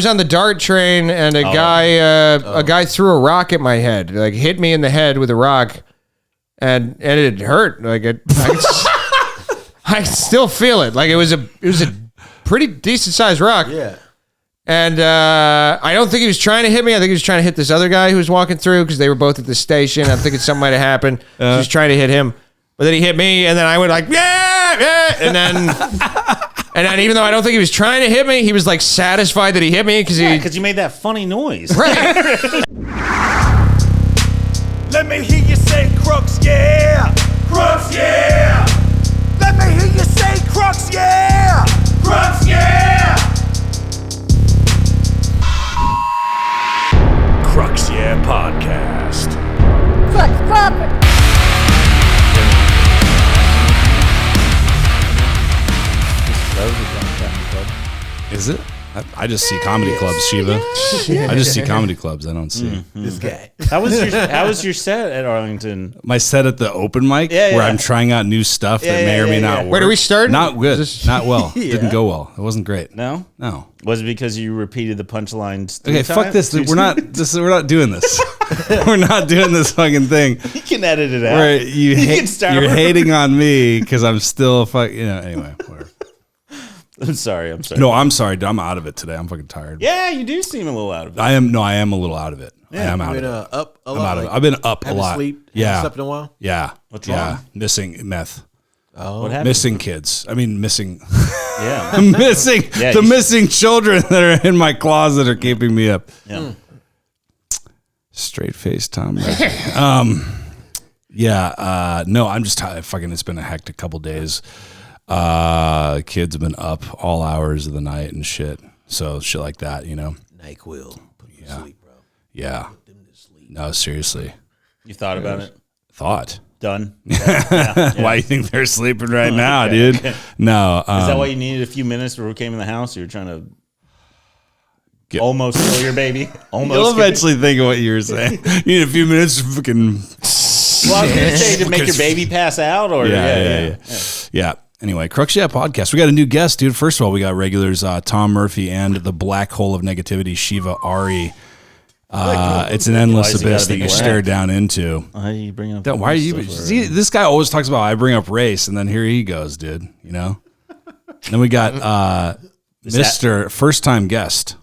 on the DART train, and a guy threw a rock at my head, like hit me in the head with a rock, and it hurt. Like I still feel it. Like it was a pretty decent sized rock. Yeah. And I don't think he was trying to hit me. I think he was trying to hit this other guy who was walking through because they were both at the station. I'm thinking something might have happened. He was trying to hit him, but then he hit me, and then I went like, yeah, and then even though I don't think he was trying to hit me, he was like satisfied that he hit me because you made that funny noise. Right. Let me hear you say Crux, yeah. Crux, yeah. Let me hear you say Crux, yeah. Crux, yeah. Crux, yeah podcast. Crux proper. Is it? I just see comedy clubs, Shiva. I just see comedy clubs. I don't see this guy. How was your set at Arlington? my set at the open mic where I'm trying out new stuff that may or may not work. Where do we start? Not good. Not well. Didn't go well. It wasn't great. No. Was it because you repeated the punchlines? Okay, fuck this. We're not doing this. We're not doing this fucking thing. You can edit it out. Where you're hating on me because I'm still anyway, whatever. I'm sorry. No, I'm sorry, dude. I'm out of it today. I'm fucking tired. Yeah, you do seem a little out of it. I am a little out of it. Yeah. I am out of it. Up a I'm lot. out of it. I've been up a lot. Sleep? Yeah. Slept in a while? Yeah. What's wrong? Missing meth. Oh. What happened? Missing kids. I mean, missing. Yeah. missing children that are in my closet are keeping me up. Yeah. Straight face Tom Murphy. No, I'm just tired. Fucking, it's been a hectic couple days. Kids have been up all hours of the night and shit. So shit like that, NyQuil. Put them to sleep, bro. Yeah. Put them to sleep. No, seriously. You thought about it? Thought. Done. Yeah. Why do you think they're sleeping right now, dude? Okay. No. Is that why you needed a few minutes before we came in the house? You were trying to almost kill your baby? Almost. You'll eventually think of what you were saying. You need a few minutes to fucking... Well, I was going to say to make your baby pass out? Or Yeah. Anyway, Crux Yeah podcast. We got a new guest, dude. First of all, we got regulars Tom Murphy and the black hole of negativity, Shiva Ari. It's an endless abyss that you stare down into. Why are you bringing up? Why are you? See, this guy always talks about I bring up race, and then here he goes, dude. Then we got Mr. First time guest,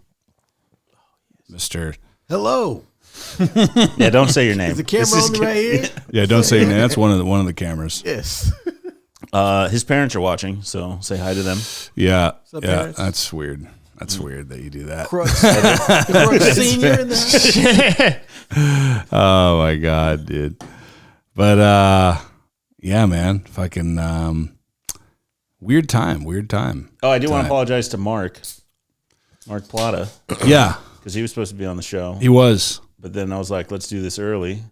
Mr. Hello. Yeah, don't say your name. Is the camera on me right here? Yeah, don't say your name. That's one of the cameras. Yes. His parents are watching, so say hi to them. Yeah, up, yeah. parents? That's weird. That's weird that you do that. Crux. Crux Senior in the house. Oh my god, dude. But yeah, man, fucking weird time. Oh, I do want to apologize to Mark Plata, Yeah, because he was supposed to be on the show. he was. But then I was like, let's do this early.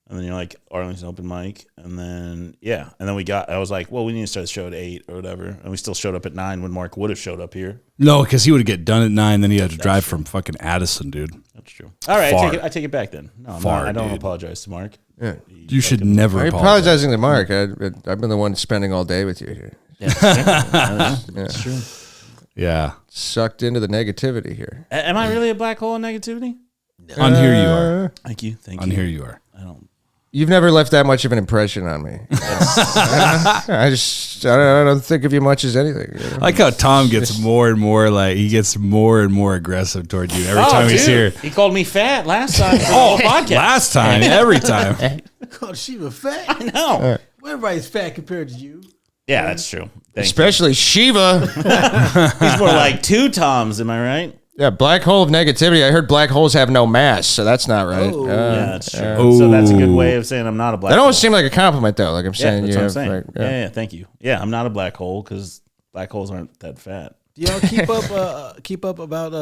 And then you're like, Arlington open mic. And then, I was like, well, we need to start the show at 8 or whatever. And we still showed up at 9 when Mark would have showed up here. No, because he would get done at 9, then he had to drive from fucking Addison, dude. That's true. All right, Far. I take it back then. No, Far, I don't dude. apologize to Mark. Yeah. You should never I'm apologize. apologizing to Mark. I've been the one spending all day with you here. That's true. Yeah. Sucked into the negativity here. Am I really a black hole in negativity? On here you are. Thank you. On here you are. I don't. You've never left that much of an impression on me. I don't think of you much as anything. I like how Tom gets more and more aggressive toward you every time he's here. He called me fat last time for the whole podcast. Last time, every time. Oh, Shiva fat. I know. Well, everybody's fat compared to you. Yeah, that's true. Especially Shiva. He's more like 2 Toms, am I right? Yeah, black hole of negativity. I heard black holes have no mass, so that's not right. Oh. Yeah, that's true. So that's a good way of saying I'm not a black hole. That almost seemed like a compliment, though. Like I'm Yeah, saying, that's you what I'm have, saying. like, Yeah, thank you. Yeah, I'm not a black hole because black holes aren't that fat. Do y'all keep up about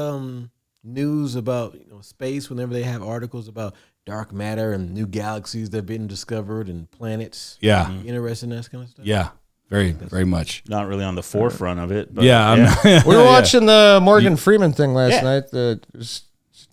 news about space whenever they have articles about dark matter and new galaxies that have been discovered and planets? Yeah. Interested in that kind of stuff? Yeah. Very, very much. Not really on the forefront of it. But Yeah. we were watching the Morgan Freeman thing last night. The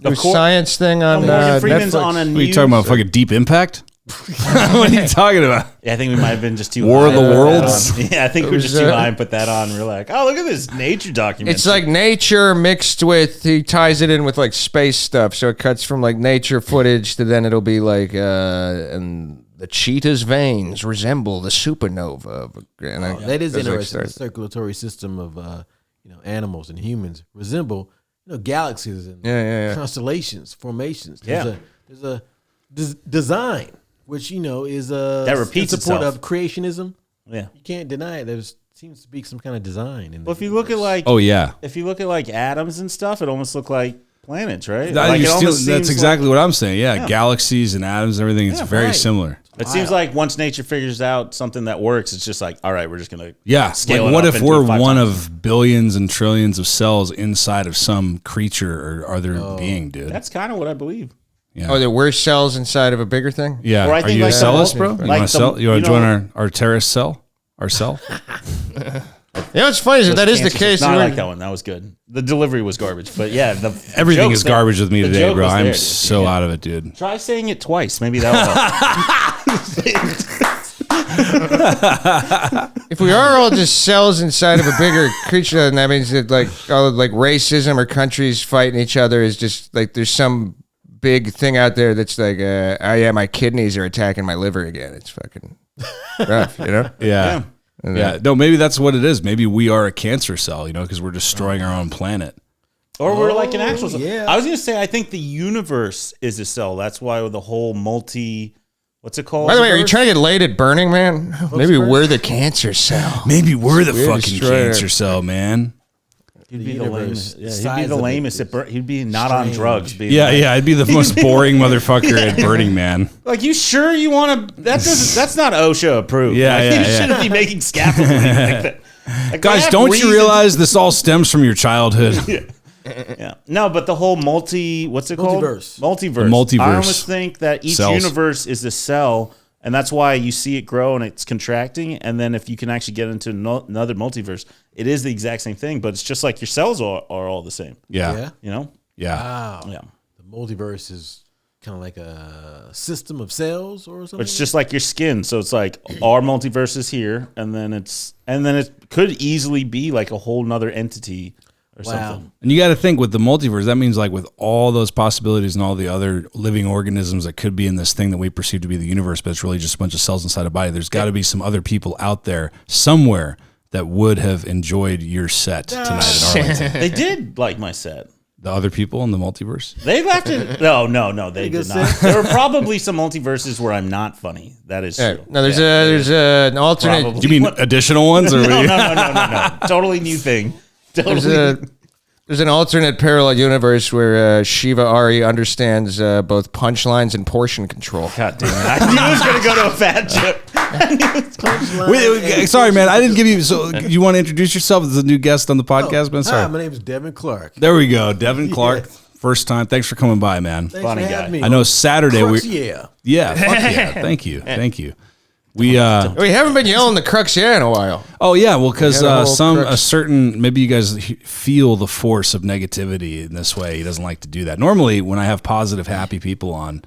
new science thing on Morgan Freeman's Netflix. on a What are you talking about? Fucking Deep Impact? What are you talking about? Yeah, I think we might have been just too War high of the to put that Worlds? on. Yeah, I think we were just too high and put that on. We're like, oh, look at this nature documentary. It's like nature mixed with, he ties it in with like space stuff. So it cuts from like nature footage to then it'll be like, and the cheetah's veins resemble the supernova. And That is that's like interesting. The start- circulatory system of animals and humans resemble galaxies and Yeah. constellations, formations. Yeah. There's a design which is That repeats in support itself. of creationism. yeah. You can't deny it. There seems to be some kind of design. In Well, if you look at like, Oh yeah. if you look at like atoms and stuff, it almost look like planets, right? That- Like, you're it still- almost that's seems exactly like, what I'm saying. Yeah, galaxies and atoms and everything. It's very right. similar. it seems like once nature figures out something that works, it's just like, all right, we're just gonna Yeah. scale Like, it what up if and do we're it 5 one times. of billions and trillions of cells inside of some creature or other being, dude? That's kind of what I believe. Yeah. Oh, there were cells inside of a bigger thing? Yeah. Or I Are think you like a the cellist, whole- bro? You like want to the- sell? You want you to join know- our terrorist cell? Our cell? You know, it's funny. That is the Cancers. case. No, I We're- like that one. That was good. The delivery was garbage, but yeah, the Everything joke is there- garbage with me the today, joke bro. was I'm there, dude. so Yeah. out of it, dude. Try saying it twice. Maybe that will help. If we are all just cells inside of a bigger creature, then that means that like racism or countries fighting each other is just like there's some big thing out there that's like, oh yeah, my kidneys are attacking my liver again. It's fucking rough, you know? Yeah. Yeah. No, maybe that's what it is. Maybe we are a cancer cell, because we're destroying our own planet. Or we're like an actual cell. yeah. I was going to say, I think the universe is a cell. That's why the whole what's it called? By the way, are you trying to get laid at Burning Man? Maybe first? we're the cancer cell. Maybe we're the We're fucking destroying cancer it. cell, man. He'd be the the universe, lamest. the Yeah, he'd be size the of it lamest. is He'd be not on strange. drugs. Being Yeah, like, yeah. I'd be the most boring motherfucker at Burning Man. Like, you sure you want to? That's not OSHA approved. Yeah, Like, yeah, you yeah. shouldn't be making scaffolding like that. Like, they Guys, have don't you reasons- realize this all stems from your childhood? Yeah. No, but the whole what's it called? Multiverse. Multiverse. The multiverse. I almost think that each Cells. universe is a cell, and that's why you see it grow and it's contracting. And then if you can actually get into another multiverse, it is the exact same thing, but it's just like your cells are all the same. Yeah. Yeah. You know? Yeah. Wow. Yeah. The multiverse is kind of like a system of cells or something. It's just like your skin. So it's like our multiverse is here, and then it could easily be like a whole nother entity or something. And you got to think with the multiverse, that means like with all those possibilities and all the other living organisms that could be in this thing that we perceive to be the universe, but it's really just a bunch of cells inside a body. There's got to be some other people out there somewhere that would have enjoyed your set tonight at Arlington. They did like my set. The other people in the multiverse? They left it. No, they good did not. set. There were probably some multiverses where I'm not funny. That is Yeah. true. No, there's Yeah, an alternate. Probably. Do you mean additional ones? Or No. Totally new thing. Totally. There's an alternate parallel universe where Shiva Ari understands both punchlines and portion control. God damn it. I knew it was going to go to a fat joke. Wait, sorry, man. I didn't give you. So, you want to introduce yourself as a new guest on the podcast, man? Hi, Sorry. my name is Devin Clark. There we go. Devin Clark. Yes. First time. Thanks for coming by, man. Thanks Funny for guy. having me. I know Saturday Crux, we. yeah. Yeah. Fuck yeah. Thank you. Thank you. We We haven't been yelling the Crux yeah in a while. Oh yeah, well, because Yeah, the whole a Crux. certain maybe you guys feel the force of negativity in this way. He doesn't like to do that. Normally, when I have positive, happy people on,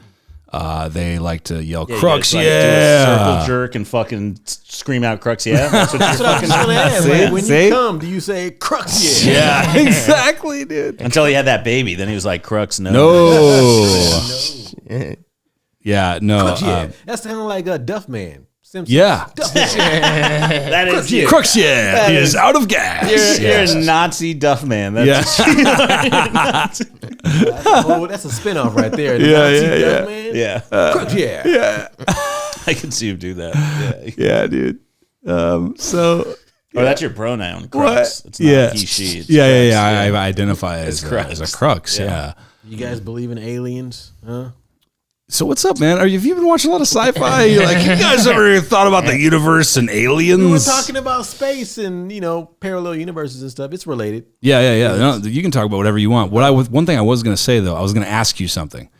they like to yell You Crux, guys, like, do a yeah. circle jerk and fucking scream out Crux, yeah? That's what That's you're what I was fucking going to ask. See? Like, when See? you come, do you say Crux, yeah? Yeah, exactly, dude. Until he had that baby, then he was like, Crux, no. No. Yeah, no. Crux, yeah. That's kind of like a Duff Man. Simpsons. Yeah. Duff Man. That is you. Crux, yeah. He is out of gas. You're a Nazi Duff man. That's That's a spinoff right there. Yeah, Nazi yeah, Duff yeah. Man. yeah. Crux, yeah. I can see him do that. Yeah. Yeah, dude. So Oh, that's your pronoun, Crux. It's not yeah. he, she. It's yeah, Crux. I identify as Crux. a crux. Yeah. Yeah. You guys believe in aliens? Huh? So what's up, man? Have you been watching a lot of sci-fi? You're like, you guys ever thought about the universe and aliens? We were talking about space and, parallel universes and stuff. It's related. Yeah. No, you can talk about whatever you want. One thing I was going to say though, I was going to ask you something.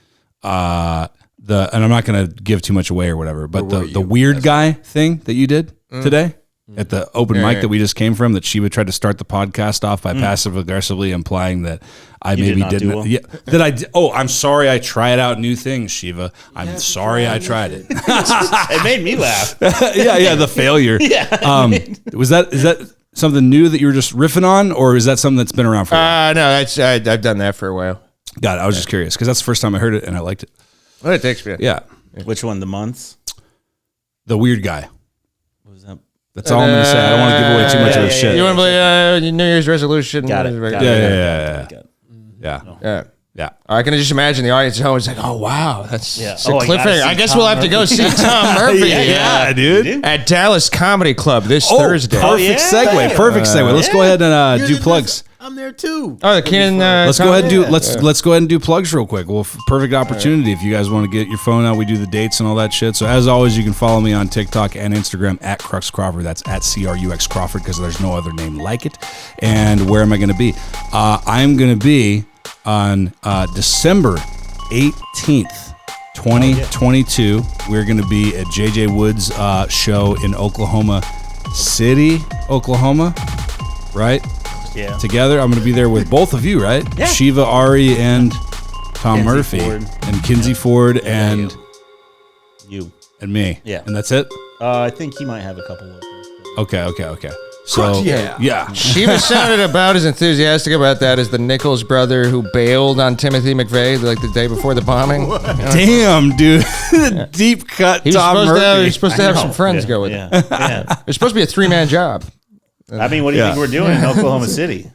And I'm not going to give too much away or whatever, but the weird guy thing that you did today, at the open mic that we just came from, that Shiva tried to start the podcast off by passive aggressively implying that I maybe didn't. Yeah, I'm sorry I tried out new things, Shiva. I'm sorry I tried it. It made me laugh. yeah, the failure. Yeah. Is that something new that you were just riffing on, or is that something that's been around for a while? No, I've done that for a while. Got it. I was just curious because that's the first time I heard it and I liked it. Well, it takes me. Yeah. Which one? The months? The weird guy. What was that? That's all I'm going to say. I don't want to give away too much of his shit. You want to play New Year's resolution? Got it. Yeah. I can just imagine the audience at home is like, "Oh wow, that's a I gotta cliffhanger." see I guess Tom we'll have to go see Tom Murphy. dude. At Dallas Comedy Club this Thursday. Perfect segue. Perfect segue. Let's go ahead and do plugs. I'm there too. Oh, the Keenan. Let's go ahead and do let's go ahead and do plugs real quick. Well, perfect opportunity if you guys want to get your phone out. We do the dates and all that shit. So as always, you can follow me on TikTok and Instagram at Crux Crawford. That's at CRUX Crawford because there's no other name like it. And where am I going to be? I'm going to be on December 18th, 2022. We're going to be at JJ Wood's show in Oklahoma City, Oklahoma. Right? Yeah. Together. I'm going to be there with both of you, right? Yeah. Shiva, Ari, and Tom Kinsey Murphy. Ford. And Kinsey Ford and You. and me. Yeah. And that's it? I think he might have a couple of those. Okay. So, yeah. Shiva sounded about as enthusiastic about that as the Nichols brother who bailed on Timothy McVeigh like the day before the bombing. Damn, dude. Deep cut Tom Murphy. He was supposed to have some friends go with him. Yeah. It was supposed to be a 3-man job. I mean, what do you think we're doing in Oklahoma City?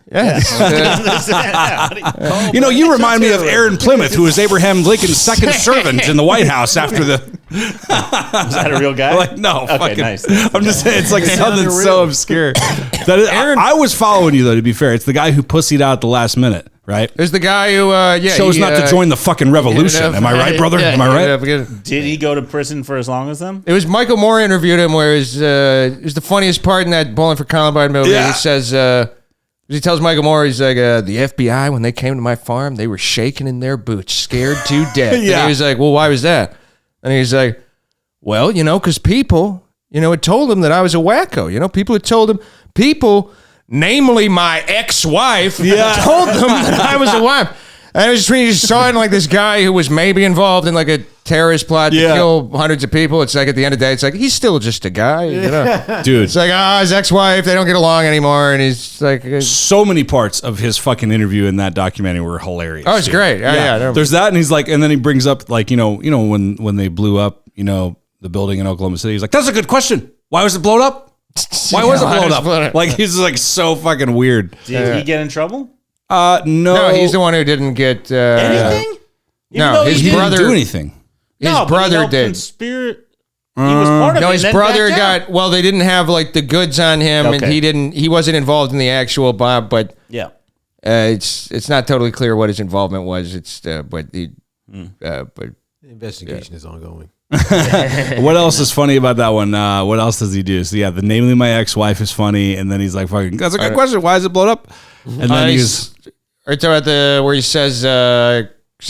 You remind me of Aaron Plymouth, who was Abraham Lincoln's second servant in the White House after the... Is that a real guy? No. Okay, fucking, nice. I'm just saying, it's like something so obscure. That is, I was following you, though, to be fair. It's the guy who pussied out at the last minute, right? There's the guy who, chose not to join the fucking revolution. Am I right, brother? Am I right? Did he go to prison for as long as them? It was Michael Moore interviewed him, where it was the funniest part in that Bowling for Columbine movie. Yeah. He says, he tells Michael Moore, he's like, the FBI, when they came to my farm, they were shaking in their boots, scared to death. Yeah. And he was like, well, why was that? And he's like, well, because people, had told him that I was a wacko. People had told him, namely my ex-wife, told them that I was a wife. And it was just when you saw it like this guy who was maybe involved in like a terrorist plot to kill hundreds of people. It's like at the end of the day, it's like he's still just a guy, Dude. It's like his ex-wife, they don't get along anymore, and he's like, so many parts of his fucking interview in that documentary were hilarious. oh, it's great. Yeah. There's that, and he's like, and then he brings up like, when they blew up, the building in Oklahoma City. He's like, that's a good question. Why was it blown up? Why was it blown up? Like he's like so fucking weird. Did he get in trouble? No, he's the one who didn't get Anything? No, his he brother didn't do anything. His No, but he brother helped did. Conspire. He was part of it. No, and his then brother backed out. got. Well, they didn't have like the goods on him, and Okay. he wasn't involved in the actual bomb. But Yeah. it's not totally clear what his involvement was. But The investigation is ongoing. What else is funny about that one? What else does he do? So yeah, the namely my ex-wife is funny, and then he's like, "Fucking, that's a good question. Why is it blown up?" And then he's right there at where he says,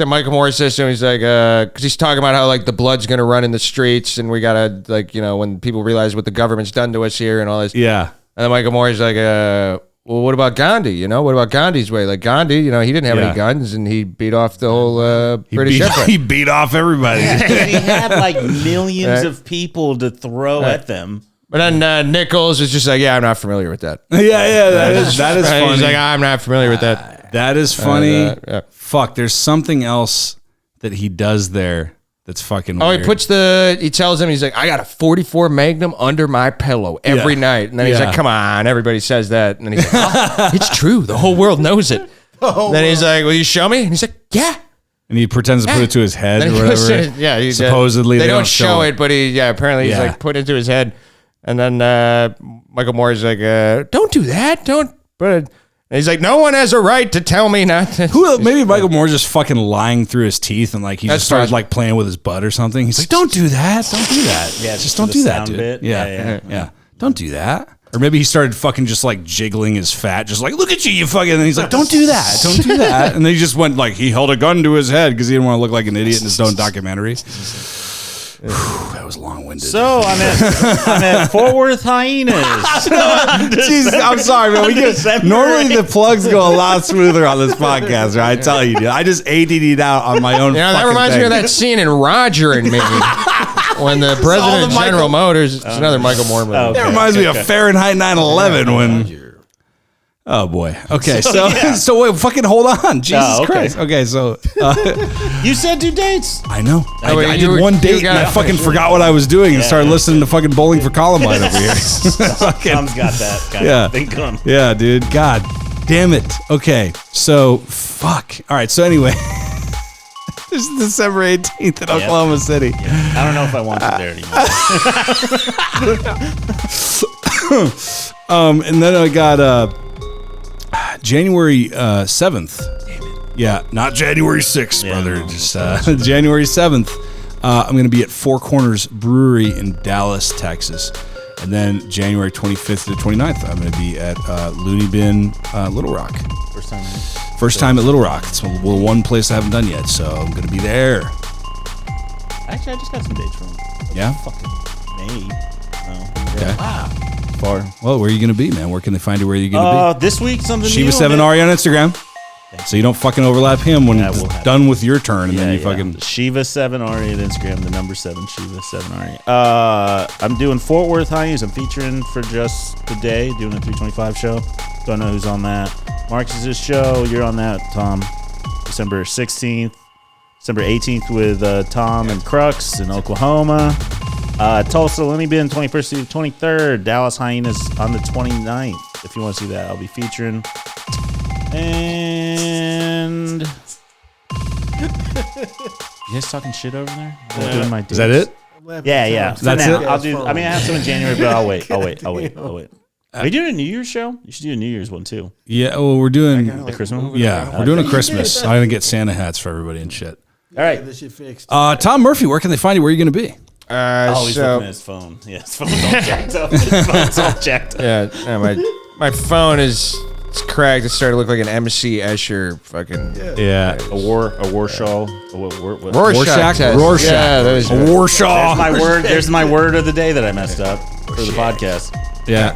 Michael Moore says to him, he's like, because he's talking about how like the blood's gonna run in the streets, and we gotta like when people realize what the government's done to us here and all this. yeah. And then Michael Moore is like, well, what about Gandhi? What about Gandhi's way? Like Gandhi, he didn't have any guns, and he beat off the whole British Empire. He beat off everybody. He had like millions of people to throw at them. But then Nichols is just like, yeah, I'm not familiar with that. yeah, that is funny. He's like, I'm not familiar with that. That is funny. Yeah. Fuck, there's something else that he does there that's fucking Oh, weird. he tells him, he's like, I got a 44 Magnum under my pillow every night. And then he's like, come on, everybody says that. And then he's like, oh, it's true. The whole world knows it. Then he's like, will you show me? And he's like, yeah. And he pretends to put it to his head Then or he whatever. goes to- yeah, Supposedly they don't show it, but apparently he's Yeah. like put into his head. And then Michael Moore is like, don't do that. But and he's like, no one has a right to tell me not to. Maybe Michael Moore just fucking lying through his teeth and like he That's just started possible. like playing with his butt or something. He's like, don't do that. Don't do that. Yeah, just for don't the do that, sound dude. bit. Yeah. Don't do that. Or maybe he started fucking just like jiggling his fat, just like, look at you fucking. And he's like, don't do that. Don't do that. And then he just went like, he held a gun to his head because he didn't want to look like an idiot in his own documentary. That was long-winded. So I'm at Fort Worth Hyenas. Jesus, I'm sorry, man. Normally the plugs go a lot smoother on this podcast, right? I tell you, dude. I just ADD'd out on my own. That reminds me of that scene in Roger and Me when the president of General Motors. It's another Michael Moore movie. Okay. That reminds me of Fahrenheit 9/11 when. Oh boy. Okay, so wait, fucking hold on, Jesus Christ. Okay, so you said 2 dates. I know. wait, I did one date and I fucking forgot what I was doing and started listening to fucking Bowling for Columbine over here. Tom's got that kind of thing going. Yeah, dude. God damn it. Okay, so fuck. All right. So anyway, this is December 18th in Oklahoma City. Yeah. I don't know if I want you there anymore. And then I got January 7th. Damn it. Yeah, not January 6th, brother. No, just January 7th. I'm going to be at Four Corners Brewery in Dallas, Texas. And then January 25th to 29th, I'm going to be at Looney Bin, Little Rock. First time at Little Rock. It's one place I haven't done yet, so I'm going to be there. Actually, I just got some dates from Yeah? fucking May. Okay. Wow. Far. Well, where are you going to be, man? Where can they find you? Where are you going to be? This week, something Shiva new. 7Ari on Instagram. So you don't fucking overlap him when Yeah, it's we'll have done with your turn, and then you fucking... Shiva 7Ari at Instagram, the number 7, Shiva 7Ari. I'm doing Fort Worth Hyenas. I'm featuring for just the day, doing a 325 show. Don't know who's on that. Marcus's show, you're on that, Tom. December 16th. December 18th with Tom and Crux in Oklahoma. Tulsa, Looney Bin, 21st to the 23rd. Dallas Hyenas on the 29th. If you want to see that, I'll be featuring. And you guys talking shit over there? Doing my Is that it? Yeah. For That's now, it? I'll do. I mean, I have some in January, but I'll wait. Are we doing a New Year's show? You should do a New Year's one too. Yeah, well, we're doing... The Christmas one? Yeah, we're doing a Christmas. I'm going to get Santa hats for everybody and shit. All right. This shit fixed. Tom Murphy, where can they find you? Where are you going to be? He's looking at his phone. Yeah, his phone's all jacked up. His phone's all jacked up. Yeah, my phone is cracked. It started to look like an MC Escher fucking Yeah. A war shawl. What? Rorschach test. Rorschach. Yeah, that was A Warshaw. There's my word. There's my word of the day that I messed up for the podcast. Yeah.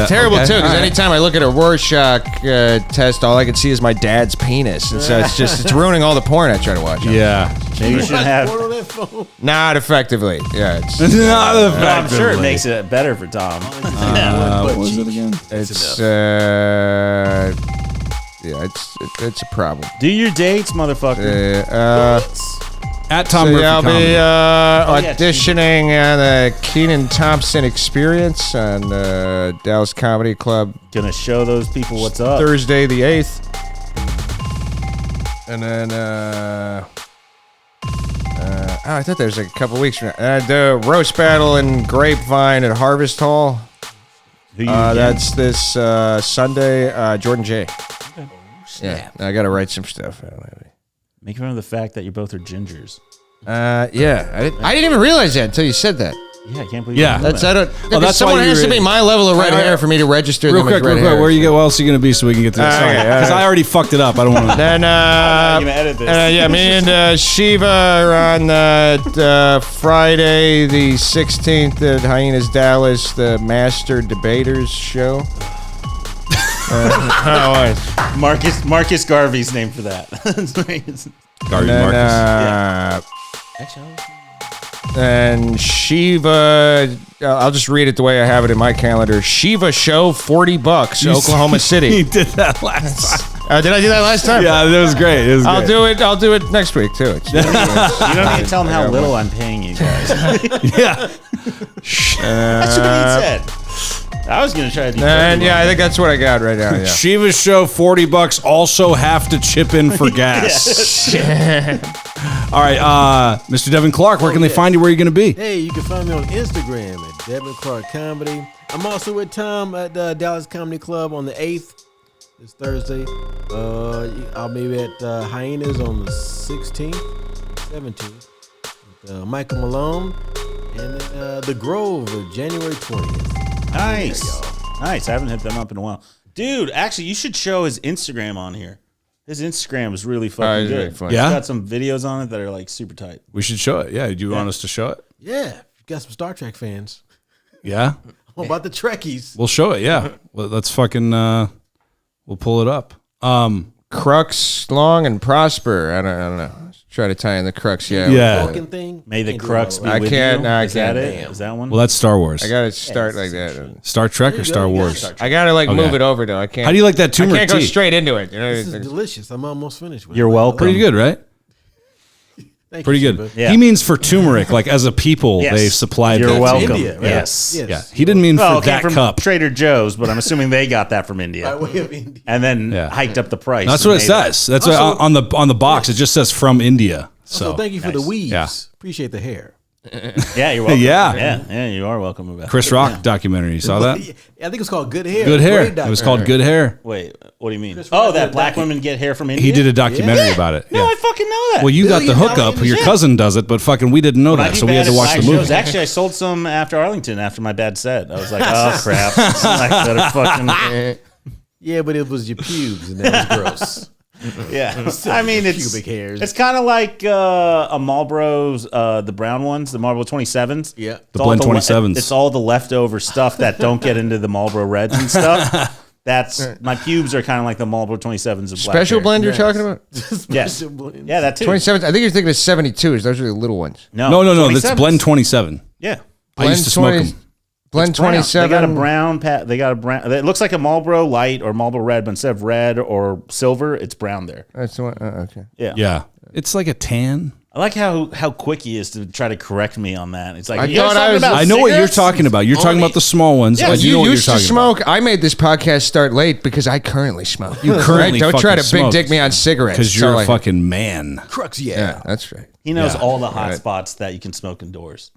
terrible Okay, too, because all right. anytime I look at a Rorschach test, all I can see is my dad's penis, and so it's ruining all the porn I try to watch. Yeah. Maybe you should have. Porn on that phone. Not effectively. Yeah, it's I'm sure it makes it better for Tom. what was it again? it's it's a problem. Do your dates, motherfucker. At Tom So Murphy I'll Comedy. be yeah, auditioning on the Keenan Thompson Experience on Dallas Comedy Club Gonna show those people what's up. Thursday the 8th. And then, I thought there was like a couple weeks from now. The roast battle in Grapevine at Harvest Hall. Who you That's this Sunday. Jordan J. Yeah, I got to write some stuff. Make fun of the fact that you both are gingers. Yeah, I didn't even realize that until you said that. Yeah, I can't believe. Yeah. you know That's that. I don't. Well, that's someone why you has to were- be my level of red hair for me to register Real them quick, as red real quick. hair. Where you go? Where else are you going to be so we can get to this? Okay, Because I already fucked it up. I don't want to. Then, I'm gonna edit this. yeah, me and Shiva are on Friday the 16th at Hyenas Dallas, the Master Debaters show. Marcus Garvey's name for that. Garvey And, Marcus. and Shiva, I'll just read it the way I have it in my calendar. Shiva show, $40, Oklahoma He City. did that last time. Did I do that last time? Yeah, that was great. It was I'll great. do it next week too. It's, You don't need to tell him how little I'm paying you guys. Yeah. That's what he said. I was gonna try to do. and yeah, I think that's what I got right now. Yeah. Shiva's show, $40. Also have to chip in for gas. All right, Mr. Devin Clark, where can they find you? Where are you going to be? Hey, you can find me on Instagram at Devin Clark Comedy. I'm also with Tom at Dallas Comedy Club on the 8th. This Thursday. I'll be at Hyenas on the 16th, 17th. With Michael Malone. And then The Grove of January 20th. Nice. I haven't hit them up in a while, dude. Actually, you should show his Instagram on here. His Instagram is really fucking he's good. really funny. Yeah? He's got some videos on it that are like super tight. We should show it. Yeah. Do you want us to show it? Yeah, you got some Star Trek fans. Yeah. What about the Trekkies? We'll show it. Yeah. Well, let's fucking, we'll pull it up. Crux, long and prosper. I don't know. Try to tie in the Crux. Yeah. Yeah. Fucking thing. May the Can't do Crux all be that. I with can't- you. no, I Is that can't. it? Damn. Is that one? Well, that's Star Wars. I gotta start like that. Star Trek or There you Star go, you got Wars? it. I gotta like Okay. move it over though. I can't. How do you like that I turmeric can't go tea? straight into it. You know, This is delicious. I'm almost finished with You're it. welcome. Pretty good, right? Thank Pretty you, good. Shiva. Yeah. He means for turmeric, like as a people, Yes. they've supplied You're that to welcome. you. India, right? Yes. Yes. Yeah. He didn't mean Well, for it came that from cup. Trader Joe's, but I'm assuming they got that from India. By way of India. And then Yeah. hiked up the price. That's and what it made says. That's Also- what, on the box. It just says from India. So So thank you for the nice. weaves. Yeah. Appreciate the hair. Yeah, you're welcome. Yeah. Yeah, you are welcome about Chris Rock documentary. You saw that? I think it's called Good Hair. Good hair. Great It was called Good Hair. Wait, what do you mean? Chris Oh, Rock that did black that. women get hair from India? He did a documentary about it. No, Yeah. I fucking know that. Well, you got the $1 billion hookup. Your shit. cousin does it, but fucking we didn't know When I that, do so we had bad to at watch the black movie. shows, actually, I sold some after Arlington after my dad said. I was like, oh, crap. I better fucking... Yeah, but it was your pubes, and that was gross. Yeah. I mean, it's... Pubic hairs. It's kind of like a Marlboro's, the brown ones, the Marlboro 27s. Yeah. It's The all blend 27s. It's all the leftover stuff that don't get into the Marlboro Reds and stuff. That's my pubes are kind of like the Marlboro 27s of black special hair. blend you're Nice. talking about? Yes. Yeah, that too. 27. I think you're thinking of 72s. Those are the little ones. No, that's 27s. Blend 27. Yeah. I used to smoke 20 them. Blend It's brown. 27. They got a brown. They got a brown. It looks like a Marlboro Light or Marlboro Red, but instead of red or silver, it's brown there. That's the one. Okay. Yeah. Yeah. It's like a tan. I like how quick he is to try to correct me on that. It's like I you guys thought I talking was- about I know what you're cigarettes? talking about. You're talking about the small ones. Yeah, I do know You what you're used to talking smoke. I made this podcast start late because I currently smoke. You currently Don't try to fucking big dick smoke. me on cigarettes. because That's you're all a I- fucking man. Crux, Yeah, that's right. He knows Yeah. all the hot Right. spots that you can smoke indoors.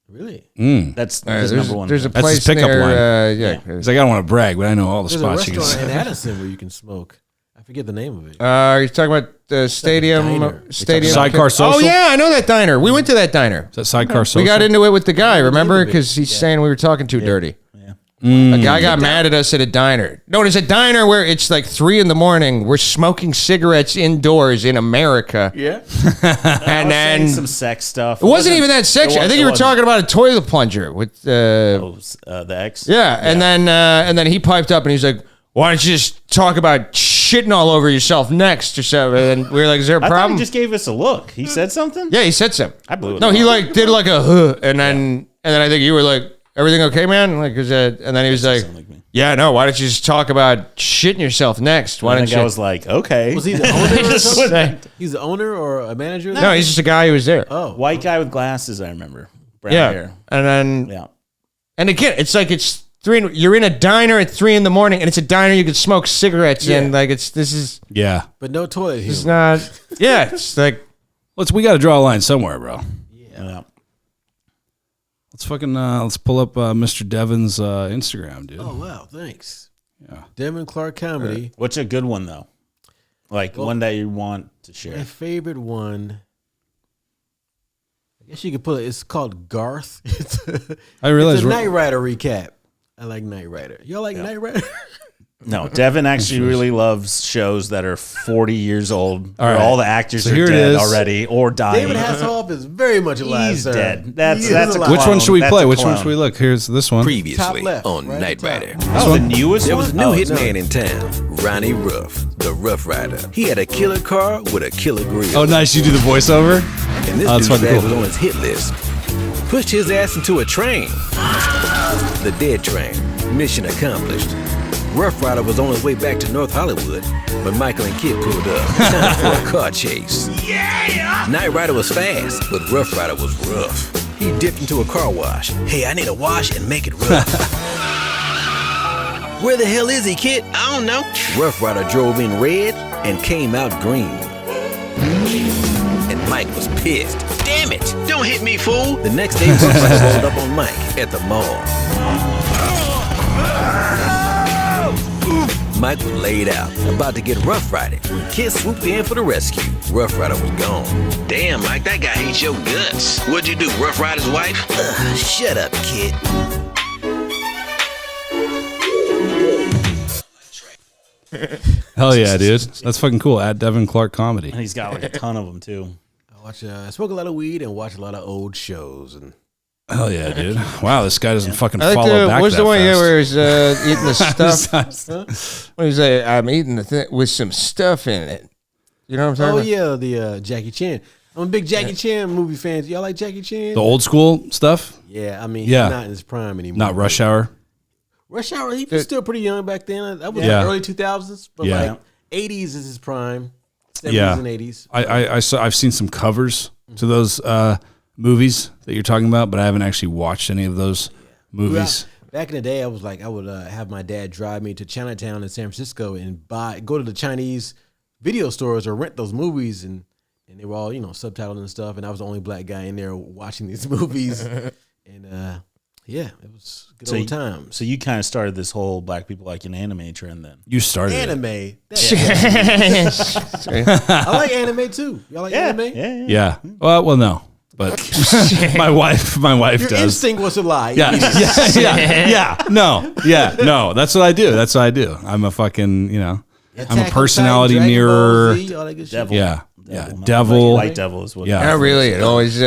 Really? That's All right, his number one. there's a thing. That's his place pickup near, line. yeah. He's like, I don't want to brag, but I know all the There's a spots you can restaurant in say. Addison where you can smoke. I forget the name of it. You're talking about the stadium. diner. Stadium. Sidecar Social? Oh yeah, I know that diner. We went to that diner. Is that Sidecar Social? We got into it with the guy. Remember? name of it. Because he's saying we were talking too dirty. Yeah. A guy got mad at us at a diner. No, it's a diner where it's like 3 a.m. We're smoking cigarettes indoors in America. Yeah. And Saying then some sex stuff. it wasn't even that sexy. I think you were talking about a toilet plunger with the X. yeah. And then he piped up and he's like, "Why don't you just talk about shitting all over yourself next or something?" And we were like, "Is there a I thought problem?" he just gave us a look. He said something. Yeah, he said something. I blew it. No, he off. like did like a huh, and then I think you were like, "Everything okay, man?" Like, and then he was like, sound like me. "Yeah, no. Why don't you just talk about shitting yourself next? Why And don't the guy you?" was like, okay. Was he the owner or something? Say- He's the owner or a manager? no, he's just a guy who was there. Oh. White guy with glasses, I remember. Brown Yeah, hair. and then Yeah. and again, it's like it's 3. You're in a diner at 3 a.m. and it's a diner you can smoke cigarettes in. Like this is Yeah. But no toilet it's humor. not. Yeah, it's like We got to draw a line somewhere, bro. Yeah. Let's fucking, let's pull up Mr. Devin's Instagram, dude. Oh, wow. Thanks. Yeah. Devin Clark Comedy. What's a good one though? Like one that you want to share. My favorite one. I guess you could put it. It's called Garth. I realize It's a we're- Knight Rider recap. I like Knight Rider. Y'all like Knight Rider? No, Devin actually really loves shows that are 40 years old. Where right. all the actors So are here it dead is. already or dying. David Hasselhoff is very much alive, He's sir. dead. That's He is a alive. Which one should we That's play? a Which one clone. should we look? Here's this one. Previously Top left, on right at Knight the top. Rider. Oh, the newest There one? was a new Oh, hitman in town, Ronnie Ruff, the Rough Rider. He had a killer car with a killer grill. Oh, nice. You do the voiceover? And this Oh, that's dude's fucking ass cool. was on his hit list. Pushed his ass into a train. The dead train. Mission accomplished. Rough Rider was on his way back to North Hollywood, but Michael and Kid pulled up. Time for a car chase. Yeah! Knight Rider was fast, but Rough Rider was rough. He dipped into a car wash. Hey, I need a wash and make it rough. Where the hell is he, Kid? I don't know. Rough Rider drove in red and came out green. And Mike was pissed. Damn it! Don't hit me, fool! The next day, Rough Rider rolled up on Mike at the mall. Mike was laid out, about to get Rough Rider, when Kid swooped in for the rescue. Rough Rider was gone. Damn, Mike, that guy hates your guts. What'd you do, Rough Rider's wife? Shut up, Kid. Hell yeah, dude. That's fucking cool. At Devin Clark Comedy. And he's got like a ton of them too. I smoke a lot of weed and watch a lot of old shows. And Hell yeah, dude. Wow, this guy doesn't fucking I like follow back what's that the one fast. where he's eating the stuff? What he's like, I'm eating the thing with some stuff in it. You know what I'm talking about? the Jackie Chan. I'm a big Jackie Chan movie fan. Y'all like Jackie Chan? The old school stuff? Yeah, I mean, Yeah. he's not in his prime anymore. Not Rush Hour? Rush Hour, he was still pretty young back then. That was Yeah. like early 2000s. But Yeah. like 80s is his prime. 70s Yeah. and 80s. I've seen some covers to those movies that you're talking about, but I haven't actually watched any of those movies. Back in the day, I would have my dad drive me to Chinatown in San Francisco and go to the Chinese video stores or rent those movies, and they were all subtitled and stuff, and I was the only black guy in there watching these movies, and yeah, it was good old times. So you kind of started this whole black people like an anime trend then. You started it. Anime, Yeah. I like anime too. Y'all like anime? Yeah. Well, no. But my wife Your does. instinct was to lie. Yeah. No. That's what I do. I'm a fucking, I'm a personality Dragon Ball mirror. Z, all that good shit. Devil. Yeah. Devil. Devil. White Devil is what. Yeah. Not really. It always.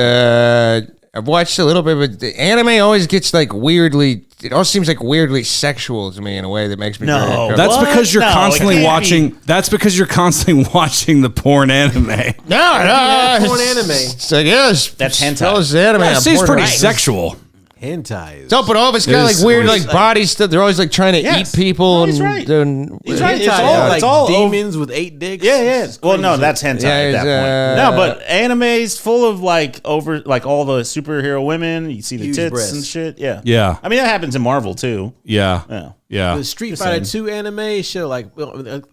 I've watched a little bit, but the anime always gets like weirdly. It all seems like weirdly sexual to me in a way that makes me. No, very uncomfortable. That's What? because you're No, it constantly can't watching. be. That's because you're constantly watching the porn anime. No, porn anime. It's like yes, That's hentai. Tell us the anime. Yeah, it on seems porn. pretty Right. sexual. Hentai. No, but all of it's It got like is weird always like body stuff. They're always like trying to Yes. eat people. No, he's and right. doing. He's right. Hentai, It's all demons with 8 dicks. Yeah. It's Well, no, crazy. that's hentai Yeah, at it's, that point. No, but anime's full of like all the superhero women. You see the Huge tits breasts. and shit. Yeah. Yeah. I mean, that happens in Marvel too. Yeah. Yeah. Yeah. The Street Just Fighter saying. 2 anime show, I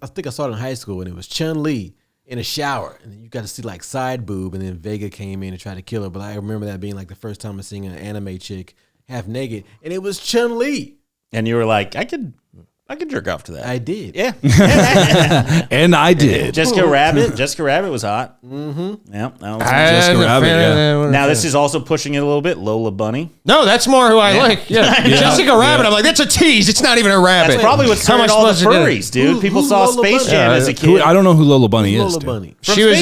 think I saw it in high school, and it was Chun-Li in a shower, and then you got to see like side boob, and then Vega came in and tried to kill her. But I remember that being like the first time I seen an anime chick half naked, and it was Chun-Li. And you were like, I could jerk off to that. I did. Yeah. And I did. Jessica Rabbit was hot. Mm-hmm. Yeah. That was Jessica Rabbit, yeah. now this is also pushing it a little bit. Lola Bunny. No, that's more who I like. Yeah. Jessica Rabbit. I'm like, that's a tease. It's not even a rabbit. That's probably what How am I started all the supposed to do it? furries, dude. Who- People who's saw Lola Space Bunny? Jam as a Who, kid. I don't know who Lola Bunny is. Lola dude. Bunny. From She was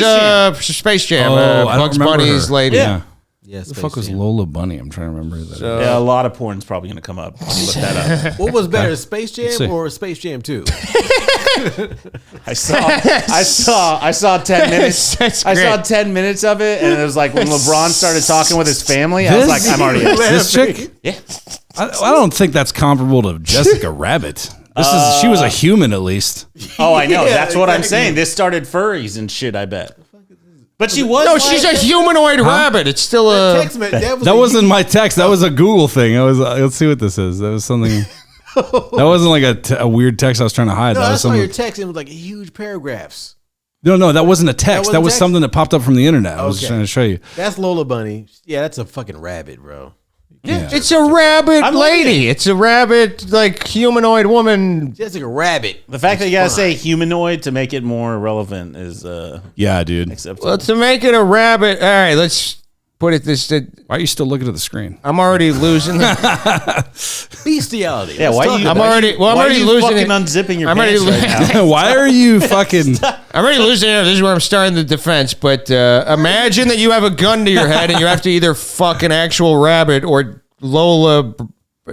Space Space Jam. Oh, I don't Bugs remember Bunny's her. lady. Yeah. Yeah, Who the fuck was Lola Bunny? I'm trying to remember that. Yeah, a lot of porn's probably going to come up. When you look that up. What was better, Space see. Jam or Space Jam 2? I saw 10 minutes. That's I saw great. 10 minutes of it, and it was like when LeBron started talking with his family. I was like, I'm already. This chick? Yeah. I don't think that's comparable to Jessica Rabbit. She was a human at least. Oh, I know. Yeah, That's what I'm exactly. saying. This started furries and shit. I bet. But she was. No, like- she's a humanoid rabbit. It's still a. Text me- that was That a- wasn't my text. That was a Google thing. Let's see what this is. That was something. That wasn't like a weird text I was trying to hide. No, That I was saw your something. text, and it was like huge paragraphs. No, that wasn't a text. That wasn't was text? something that popped up from the internet. I was Okay. trying to show you. That's Lola Bunny. Yeah, that's a fucking rabbit, bro. Yeah. It's a rabbit I'm lady. It's a rabbit, like humanoid woman. Jessica Rabbit. The fact that you gotta say humanoid to make it more relevant is Yeah, dude. acceptable. Well, to make it a rabbit. All right, let's put it this. Why are you still looking at the screen? I'm already losing. Bestiality. Yeah, Let's why talk you? I'm about it. already. Well, I'm why are already you losing fucking it. unzipping your I'm pants already right now? Why are you fucking? I'm already losing it. This is where I'm starting the defense. But imagine that you have a gun to your head and you have to either fuck an actual rabbit or Lola.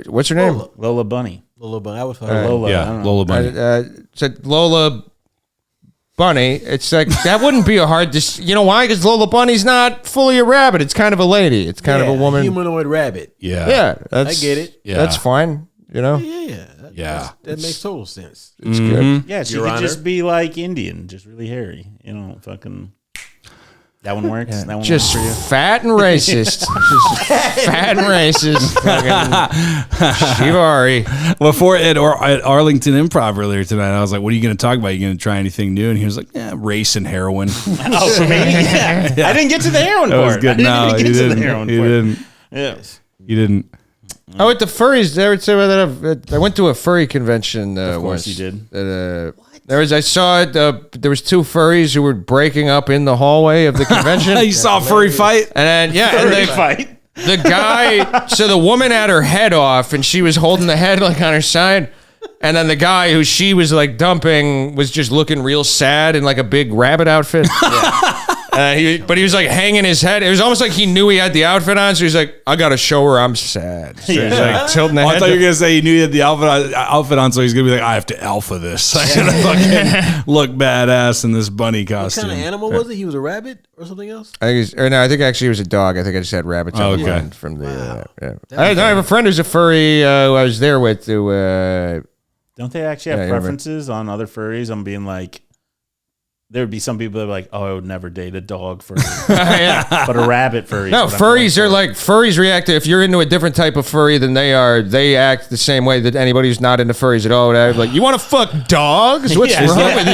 What's her name? Lola Bunny. Lola Bunny. I was Or Lola. I Yeah, don't know. Lola Bunny. Said Lola Bunny. It's like that wouldn't be a hard. You know why? Because Lola Bunny's not fully a rabbit. It's kind of a lady. It's kind of a woman. Humanoid rabbit. Yeah. Yeah, that's, I get it. Yeah. That's fine. You know. Yeah. Yeah. That makes total sense. It's good. Yeah, she Your could Honor. just be like Indian, just really hairy. You know, fucking. That one works. That one Just works for you. fat and racist. Just fat and racist. Fucking Shiva. Before at Arlington Improv earlier tonight, I was like, "What are you going to talk about? Are you going to try anything new?" And he was like, "Yeah, race and heroin." Oh, for me? Yeah. I didn't get to the heroin That part. was good. I didn't No, even you get to the didn't. heroin You part. didn't. Yeah. You didn't. Oh, with the furries, I went to a furry convention. Of once. course you did. I saw it. There was two furries who were breaking up in the hallway of the convention. You saw a furry fight? And then Furry fight. the guy. So the woman had her head off, and she was holding the head like on her side. And then the guy who she was like dumping was just looking real sad in like a big rabbit outfit. But he was like hanging his head. It was almost like he knew he had the outfit on, so he's like, I gotta show her I'm sad. So he's like tilting the I head. thought you were gonna say he knew he had the outfit on, so he's gonna be like, I have to alpha this. I gotta fucking look badass in this bunny What costume. kind of animal was it? He was a rabbit or something else? I think actually it was a dog. I think I just had rabbits on the Okay. end from the. I have a friend who's a furry who I was there with who. Don't they actually have preferences on other furries? I'm being like, there would be some people that are like, oh, I would never date a dog furry. But a rabbit furry. No, furries are like, furries react to, if you're into a different type of furry than they are, they act the same way that anybody who's not into furries at all would act. Like, you want to fuck dogs? What's wrong with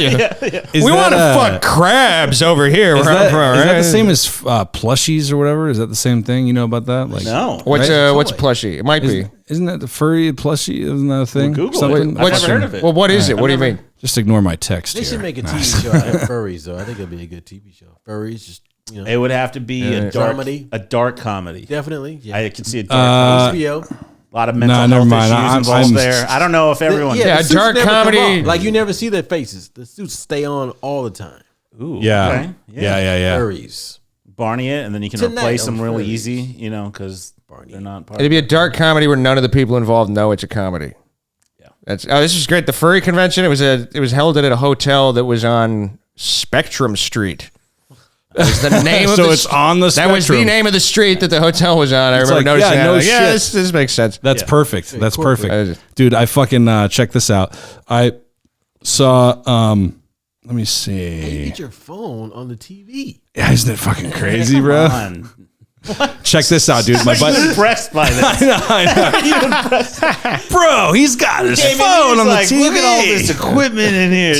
you? We want to fuck crabs over here. Is that the same as plushies or whatever? Is that the same thing? You know about that? Like, No. What's a plushie? It might be. Isn't that the furry plushie? Isn't that a thing? Well, Google Something? it. I've never heard of it. Well, what is it? What do you mean? Just ignore my text. They here. should make a TV show out of furries, though. I think it'd be a good TV show. Furries, just It would have to be a dark comedy. A dark comedy. Definitely. Yeah. I can see a dark comedy. HBO. A lot of mental never health mind. issues involved there. I don't know if everyone. Yeah, the suits dark never come comedy. off. Like you never see their faces. The suits stay on all the time. Ooh, Yeah. okay. Yeah. Furries. Barney it, and then you can Tonight replace on them really Furries. easy, because they're not part It'd be a dark comedy where none of the people involved know it's a comedy. Yeah. This is great. The furry convention. It was held at a hotel that was on Spectrum Street. That was the name of So it's on the That was the Spectrum. name of the street that the hotel was on. I remember like, noticing yeah, that. no Like, yeah, shit. this makes sense. That's perfect. That's corporate. perfect. Dude, I fucking check this out. I saw let me You see. get your phone on the TV. Yeah, isn't it fucking crazy, bro? Fun. Check this out, dude. My butt. Impressed by this. Bro, he's got his phone on the TV. Look at all this equipment in here,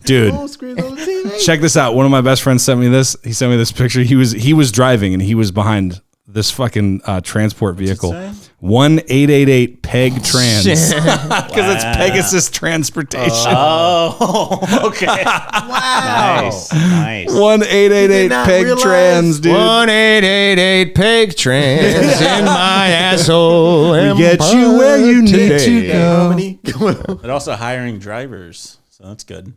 Dude, Phone screen on the TV. check this out. One of my best friends sent me this. He sent me this picture. He was driving and he was behind this fucking transport vehicle. 1888 Peg Trans. Because it's Pegasus Transportation. Oh, okay. Wow. Nice. 1888 Did not Peg realize- Trans, dude. 1888 peg trans in my asshole. We get you where you need to go. Comedy. But also hiring drivers, so that's good.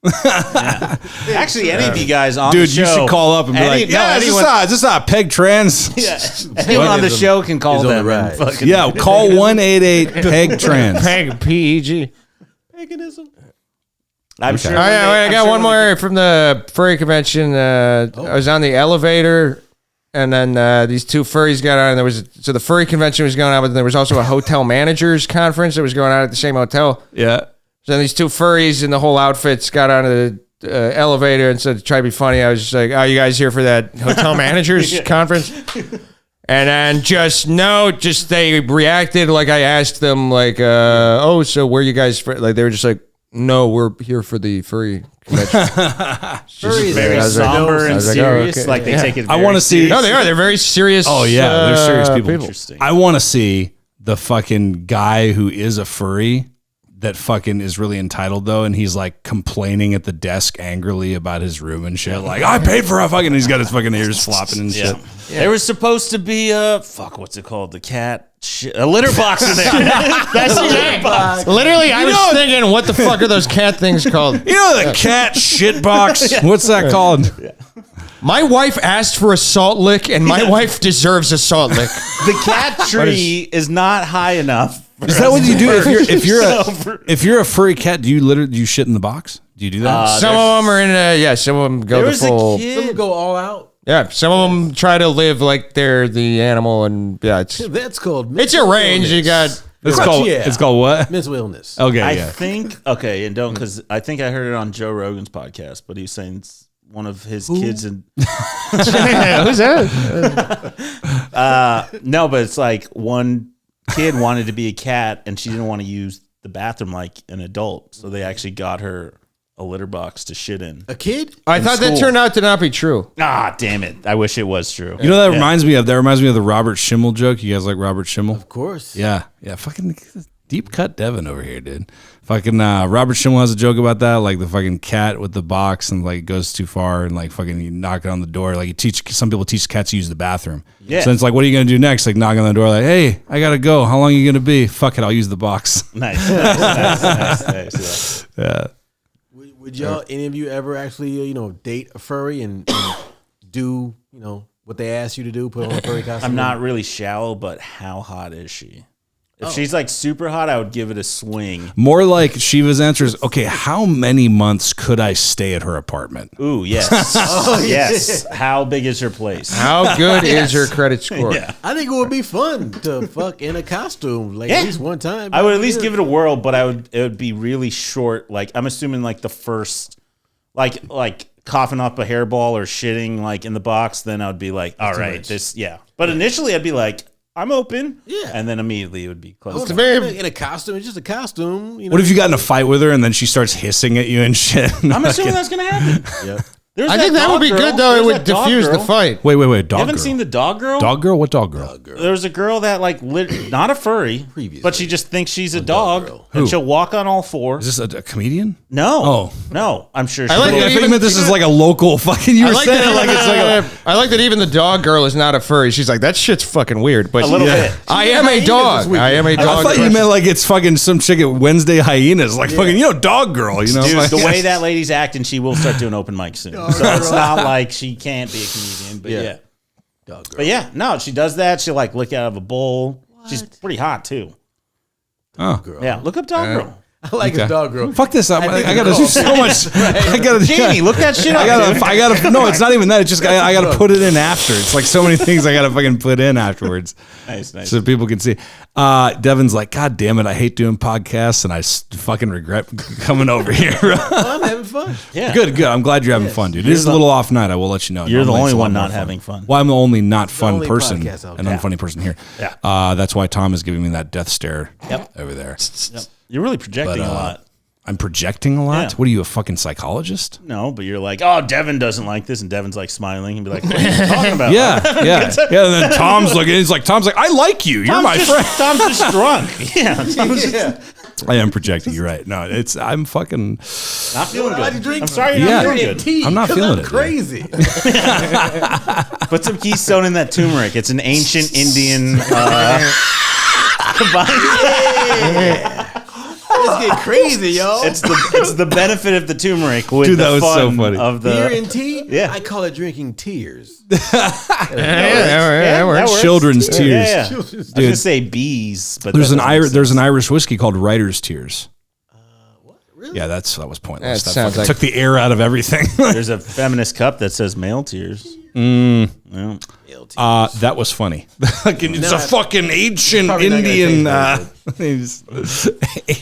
Yeah. Actually, any of you guys on Dude, the show, you should call up and be like, yeah, is this not Peg Trans? anyone on the show can call He's on them. the and rise. fucking- Yeah, call 188 Peg Trans. Peg PEG. Paganism. I'm sure. Oh, yeah, wait, I got one more from the furry convention. I was on the elevator, and then these two furries got on. And so the furry convention was going on, but there was also a hotel managers conference that was going on at the same hotel. Yeah. So then these two furries in the whole outfits got onto the elevator and said to try to be funny. I was just like, "Oh, you guys here for that hotel managers conference?" And then they reacted like I asked them, like, "Oh, so where you guys?" Like they were just like, "No, we're here for the furry convention." Furries very are somber I and was like, oh, serious. okay. Like they take it. I very wanna see- serious. No, they are. They're very serious. Oh, yeah. They're serious people. Interesting. I want to see the fucking guy who is a furry that fucking is really entitled though, and he's like complaining at the desk angrily about his room and shit. Like, I paid for a fucking. He's got his fucking ears flopping and shit. There was supposed to be what's it called? The cat shit, a litter box in there. That's a litter box. Literally, I was thinking, what the fuck are those cat things called? You know the cat shit box? What's that called? My wife asked for a salt lick, and my wife deserves a salt lick. The cat tree is not high enough. Is that what you do if you're a furry cat? Do you shit in the box? Do you do that? Some of them are in some of them go There the was a full. Some kid. go all out. Yeah, some of them try to live like they're the animal, and it's That's called. it's a range. You got it's Crux, called yeah. it's called what? mental illness. Okay, I yeah. think and don't because I think I heard it on Joe Rogan's podcast, but he was saying it's one of his kids and who's that? no, but it's like one kid wanted to be a cat and she didn't want to use the bathroom like an adult, so they actually got her a litter box to shit in. A kid? I thought that school. turned out to not be true. Ah, damn it! I wish it was true. You know that reminds me of the Robert Schimmel joke. You guys like Robert Schimmel? Of course. Yeah, fucking Deep cut Devin over here, dude. Fucking Robert Schimmel has a joke about that, like the fucking cat with the box and like goes too far and like fucking you knock it on the door. Like some people teach cats to use the bathroom. Yeah. So it's like, what are you gonna do next? Like knock on the door, like, hey, I gotta go. How long are you gonna be? Fuck it, I'll use the box. Nice. Yeah. Would y'all, any of you ever actually, date a furry and do, what they ask you to do, put on a furry costume? I'm not really shallow, but how hot is she? If she's like super hot, I would give it a swing. More like Shiva's answer is, okay, how many months could I stay at her apartment? Ooh, yes. Yes. How big is her place? How good is your credit score? Yeah. I think it would be fun to fuck in a costume, like at least one time. I would at least give it a whirl, but it would be really short. Like I'm assuming like the first, like coughing up a hairball or shitting like in the box, then I would be like, all right, But initially I'd be like, I'm open. Yeah. And then immediately it would be close. It's in a costume. It's just a costume. What if you got in a fight with her and then she starts hissing at you and shit? I'm assuming that's going to happen. Yep. I think that would be good, though. It would diffuse the fight. Wait. Dog You haven't girl. seen the dog girl? Dog girl? What dog girl? There was a girl that like not a furry, but she just thinks she's a dog, and Who? she'll walk on all four. Is this a comedian? No, no, I'm sure. She I like will. that I think you meant this is like a local fucking. You were saying it like it's like I like that even the dog girl is not a furry. She's like, that shit's fucking weird. But A little bit. I am a dog. I am a I dog. thought you meant like it's fucking some chick at Wednesday Hyenas, like fucking dog girl. You know, Dude, like, the way that lady's acting, she will start doing open mic soon. So it's not like she can't be a comedian, but yeah. Dog girl. But yeah, no, she does that. She'll like lick out of a bowl. She's pretty hot too. Girl. Yeah, look up dog girl. I like a dog girl. Fuck this up. I gotta do so much. I gotta. Jamie, look that shit up. I gotta. No, it's not even that. It's just I gotta put it in after. It's like so many things I gotta fucking put in afterwards. Nice. So people can see. Devin's like, God damn it, I hate doing podcasts and I fucking regret coming over here. I'm having fun. Yeah. Good. I'm glad you're having fun, dude. It is a little off night. I will let you know. You're the Normally only it's a lot one more not fun. having fun. Well, I'm the only not fun only person, podcast out an there. unfunny person here. Yeah. That's why Tom is giving me that death stare over there. Yep. You're really projecting a lot. I'm projecting a lot. Yeah. What are you, a fucking psychologist? No, but you're like, oh, Devin doesn't like this, and Devin's like smiling and be like, what are you talking about? Yeah. And then Tom's looking. He's like, I like you. You're my friend. Tom's just drunk. Yeah. Tom's just I am projecting. You're right. No, I'm fucking. not feeling Why'd you good. drink I'm sorry you're Yeah. not feeling good. Tea, I'm not 'cause feeling I'm it, crazy. Put some keystone in that turmeric. It's an ancient Indian combined. Let's get crazy, yo. It's the benefit of the turmeric with Dude, the that was so fun funny. of the Beer and tea? Yeah. I call it drinking tears. that works. works. Children's tears. Yeah. I was gonna say bees, but There's that an doesn't make There's an sense. Irish whiskey called Writer's Tears. Really? Yeah, that was pointless. That That sounds fucking like- took the air out of everything. There's a feminist cup that says male tears. Yeah. That was funny. It's a I- fucking ancient Probably not gonna Indian. taste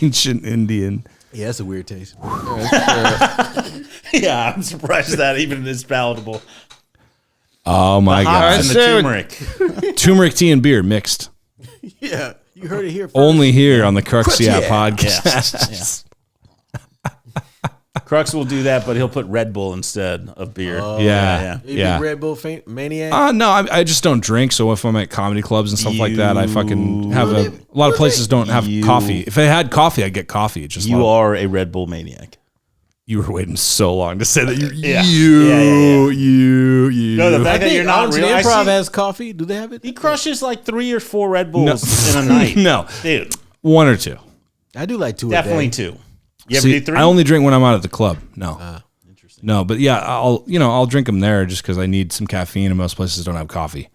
Ancient Indian. Yeah, that's a weird taste. Yeah, I'm surprised that even is palatable. Oh my Hops god! and the turmeric. Turmeric tea and beer mixed. Yeah, you heard it here first. Only here on the Crux Yeah. podcast. Crux will do that, but he'll put Red Bull instead of beer. Yeah. You big Red Bull maniac? No, I just don't drink. So if I'm at comedy clubs and stuff like that, I fucking have a lot of places don't have coffee. If I had coffee, I'd get coffee. It's just You are a Red Bull maniac. You were waiting so long to say that. Yeah. You. No, the I fact that think you're not Arlington real. I Improv see- has coffee. Do they have it? He crushes like 3 or 4 Red Bulls in a night. No. Dude, 1 or 2. I do like 2 definitely a day. 2. You ever See, do 3? I only drink when I'm out at the club. No. Interesting. No, but yeah, I'll drink them there just because I need some caffeine, and most places don't have coffee.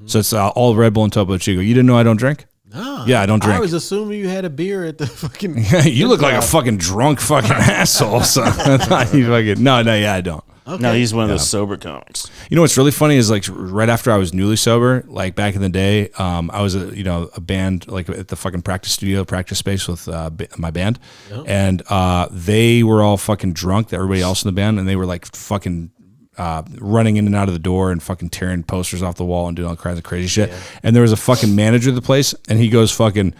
So it's all Red Bull and Topo Chico. You didn't know I don't drink? Ah, Yeah, I don't drink. I was assuming you had a beer at the fucking. You look like a fucking drunk fucking asshole. So I thought you fucking yeah, I don't. No, he's one of those sober comics. You know what's really funny is like right after I was newly sober, like back in the day, I was a band like at the fucking practice space with my band, and they were all fucking drunk. Everybody else in the band, and they were like fucking running in and out of the door and fucking tearing posters off the wall and doing all kinds of crazy shit. Yeah. And there was a fucking manager of the place, and he goes fucking,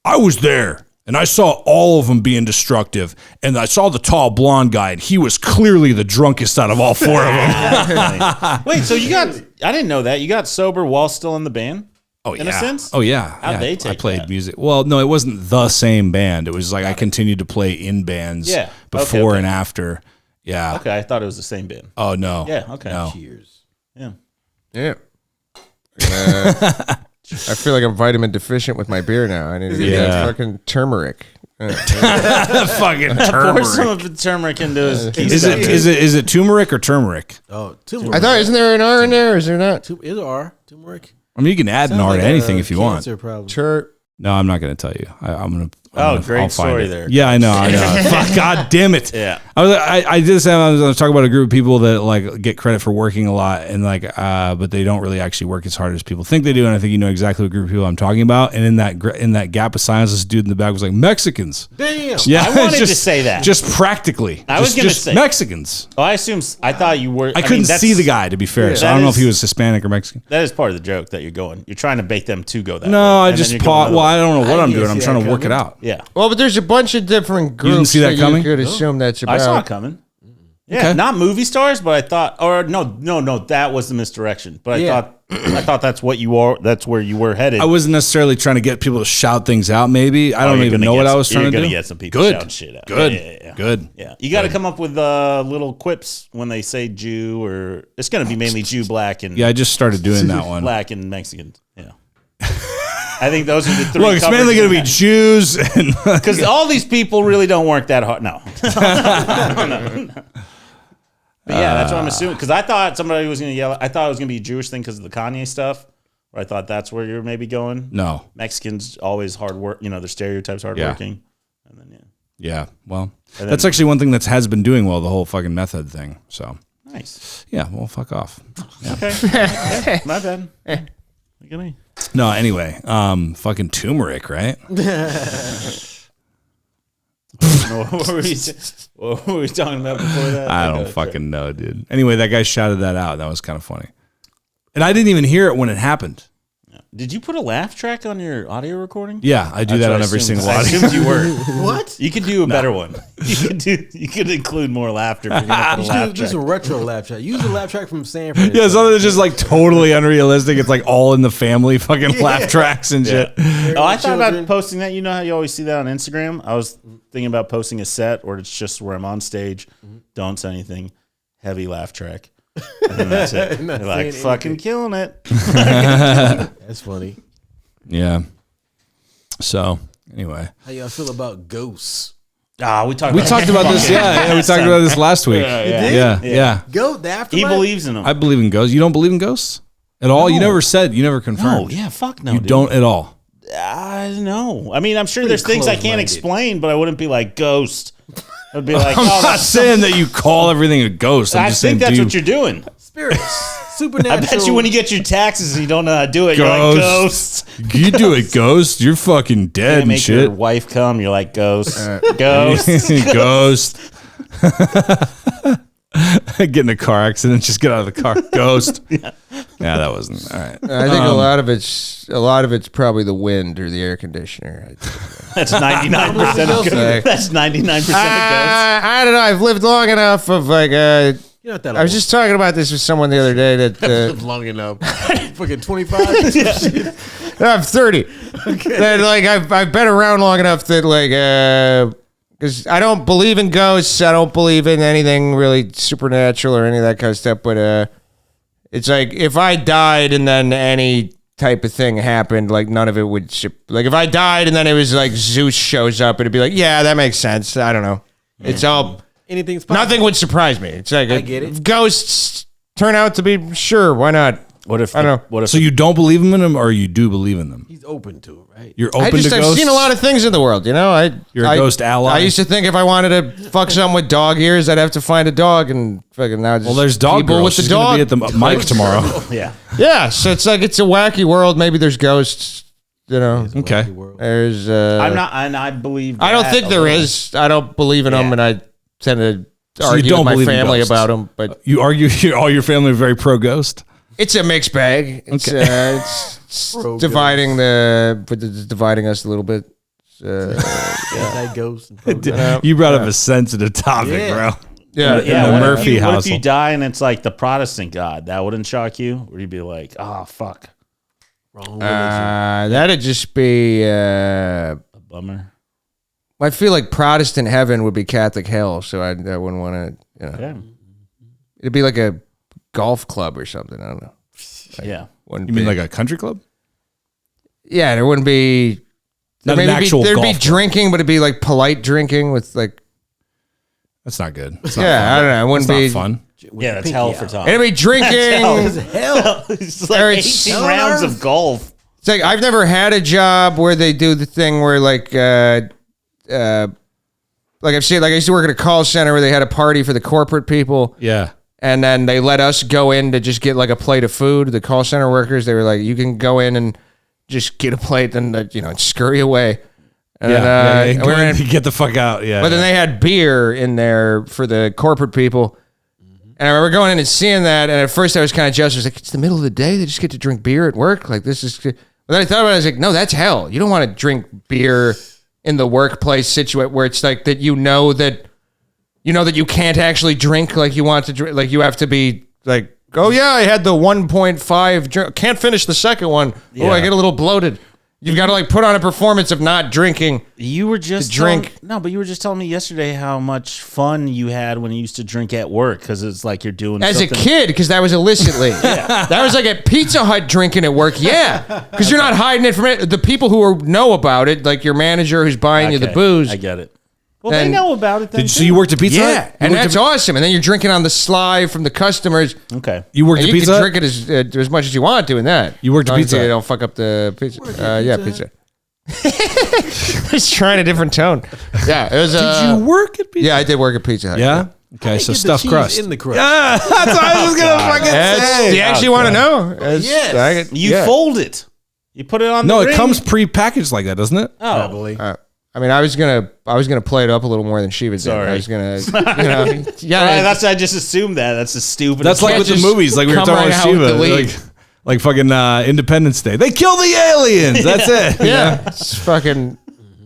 I was there. And I saw all of them being destructive. And I saw the tall blonde guy, and he was clearly the drunkest out of all 4 of them. Wait, so I didn't know that. You got sober while still in the band? Oh yeah. In a sense? Oh yeah. How'd yeah. they I take played that? music. Well, no, it wasn't the same band. It was like I continued to play in bands before and after. Yeah. Okay, I thought it was the same band. Oh no. Yeah, okay. No. Cheers. Yeah. Yeah. I feel like I'm vitamin deficient with my beer now. I need to get that fucking turmeric. Fucking Pour some turmeric. of the turmeric into his Is it turmeric or turmeric? Oh, turmeric. I thought, isn't there an R in there? Or is there not? Is there R? Turmeric? I mean, you can add an R to anything if you want. Problem. No, I'm not going to tell you. I'm going to. great I'll find story it. there. Yeah, I know. Fuck, God damn it. Yeah. I did say I was talking about a group of people that like get credit for working a lot and like, but they don't really actually work as hard as people think they do. And I think you know exactly what group of people I'm talking about. And in that gap of silence, this dude in the back was like, Mexicans. Damn. Yeah, I wanted to say that. Just practically. I was gonna just say Mexicans. Oh, I thought you were. I couldn't see the guy, to be fair. So I don't know if he was Hispanic or Mexican. That is part of the joke that you're trying to bait them to go that way. No, I And then just you're going well, the other I don't know what I'm doing. I'm see trying that to work it coming. out. way. Yeah. Well, but there's a bunch of different groups didn't see that coming? you could assume that's about. I saw it coming. Yeah, Okay. not movie stars, but I thought, or no, that was the misdirection. But I thought that's what you are. That's where you were headed. I wasn't necessarily trying to get people to shout things out. Maybe I don't you're even gonna know get what I some- was trying you're to do. gonna get some people Good. shouting shit out. Good. Yeah. Good. Yeah, you got to come up with little quips when they say Jew, or it's going to be mainly Jew, black, and Yeah, I just started doing that one. black and Mexican. Yeah, I think those are the three. Look, it's mainly going to be Jews and because all these people really don't work that hard. No. No. But yeah, that's what I'm assuming. Because I thought somebody was going to yell. I thought it was going to be a Jewish thing because of the Kanye stuff. Or I thought that's where you're maybe going. no. Mexicans always hard work. You know, their stereotypes hardworking. And then Yeah, well, then- that's actually one thing that has been doing well. The whole fucking method thing. So nice. yeah, well, fuck off. Okay. Yeah, my bad. Look at me. No, anyway, fucking turmeric, right? What were we talking about before that? I don't fucking know, dude. Anyway, that guy shouted that out. That was kind of funny, and I didn't even hear it when it happened. Did you put a laugh track on your audio recording? Yeah, I do That's that what on I every assumed. single I audio. assumed you were. What? You could do a better one. You could include more laughter. If you're gonna put a laugh Use track. a retro laugh track. Use a laugh track from Sanford. Yeah, something that's just like totally unrealistic. It's like all in the family fucking laugh tracks and shit. Oh, I thought Children. about posting that. You know how you always see that on Instagram? I was thinking about posting a set where it's just where I'm on stage, don't say anything, heavy laugh track. And then that's it. Not You're like, saying fucking anything. killing it. That's funny. Yeah. So anyway, How y'all feel about ghosts? we talked about this. Yeah, we talked about this last week. Yeah. Yeah. Goat, the He afterlife? believes in them. I believe in ghosts. You don't believe in ghosts at all? You never said. You never confirmed. No, yeah, fuck no. You dude. don't at all. No. I mean, I'm sure there's things I can't close-minded. explain, but I wouldn't be like ghost. I'd be like, I'm oh, not that's saying that you call everything a ghost. I'm I just saying, think that's do what you're doing. Spirits. Supernatural. I bet you when you get your taxes and you don't know how to do it, you're like, Ghost. ghost. you do it, ghost. You're fucking dead You and make shit. your wife come, you're like, ghost. Ghost. Ghost. Get in a car accident, just get out of the car. Ghost. Yeah, that wasn't all right. I think a lot of it's probably the wind or the air conditioner. That's 99% of ghosts. That's 99% of ghosts. I don't know. I've lived long enough of like. You're not that old. I was just talking about this with someone the other day that lived long enough. Fucking 25. I'm 30. That like I've been around long enough that like because I don't believe in ghosts. I don't believe in anything really supernatural or any of that kind of stuff. But it's like if I died and then any type of thing happened, like none of it would. Like if I died and then it was like Zeus shows up, it'd be like, yeah, that makes sense. I don't know. It's all. Anything's possible. Nothing would surprise me. It's like I get it. if ghosts turn out to be why not? What if I don't know. What if So you don't believe in them, or you do believe in them? He's open to it, right? You're open to I've ghosts. seen a lot of things in the world, you know. You're a ghost ally? I used to think if I wanted to fuck something with dog ears, I'd have to find a dog, and fucking now just Well, there's dog people girl. with the She's gonna dog. be at the mic tomorrow. yeah. Yeah, so it's like it's a wacky world. Maybe there's ghosts, you know. Okay. There's. I'm not, and I believe. I don't that think a there little. is. I don't believe in them, Yeah. and I tend to So you argue don't with my believe in family ghosts? about them. But You argue. All your family are very pro ghost. it's a mixed bag. It's, Okay. it's dividing dividing us a little bit. Anti-ghost. You brought up a sensitive topic, Yeah. bro. Yeah, In the what Murphy if you, What if household. you die and it's like the Protestant God? That wouldn't shock you? Or you'd be like, oh, fuck. Wrong religion. That'd just be. A bummer. I feel like Protestant heaven would be Catholic hell, so I wouldn't want to. Yeah. It'd be like a golf club or something. I don't know. Yeah. Wouldn't You mean be. like a country club? Yeah, there wouldn't be. Not an actual There'd be golf club. drinking, but it'd be like polite drinking with like. That's not good. It's not Yeah, I don't know. It wouldn't It's be not fun. Yeah, that's hell for Tom. It'd be drinking. Hell. It's like Or it's 18 rounds of golf. It's like I've never had a job where they do the thing where like I've seen, like I used to work at a call center where they had a party for the corporate people. Yeah. And then they let us go in to just get like a plate of food. The call center workers, they were like, you can go in and just get a plate and, and scurry away. And then, Go in and get the fuck out. Yeah. but then they had beer in there for the corporate people. And I remember going in and seeing that. And at first I was kind of jealous. I was like, it's the middle of the day. They just get to drink beer at work. Like this is, but then I thought about it. I was like, no, that's hell. You don't want to drink beer in the workplace situation where it's like that, that you can't actually drink like you want to drink. Like you have to be like, oh yeah, I had the 1.5 drink. Can't finish the second one. Oh, I get a little bloated. You've got to like put on a performance of not drinking. You were just drink. But you were just telling me yesterday how much fun you had when you used to drink at work because it's like you're doing As something. a kid, because that was illicitly. That was like at Pizza Hut drinking at work. Yeah, because you're not hiding it from it. The people who know about it, like your manager who's buying you the Okay, booze. I get it. Well, they And- know about it then. So you worked at Pizza Yeah, Hut? and that's awesome. And then you're drinking on the sly from the customers. Okay. You worked And at you Pizza can Hut? drink it as much as you want doing that. You worked at As long as Pizza you Hut? don't fuck up the pizza. Yeah, Pizza. He's trying a different tone. Yeah, it was. Did you work at Pizza Yeah, I did work at Pizza Hut. Yeah? Okay, so Get the stuffed cheese crust. in the crust. Yeah, that's what I was going to fucking say. Do you actually want to know? Yes. You fold it. You put it on No, the it ring. comes pre-packaged like that, doesn't it? Oh. Probably. I mean, I was gonna play it up a little more than Shiva did. Sorry. I was gonna, That's I just assumed that. That's the stupid. That's like with the just movies, like we were come talking right about out with Shiva. the lead. Like fucking Independence Day. They kill the aliens. That's it. yeah, it's fucking.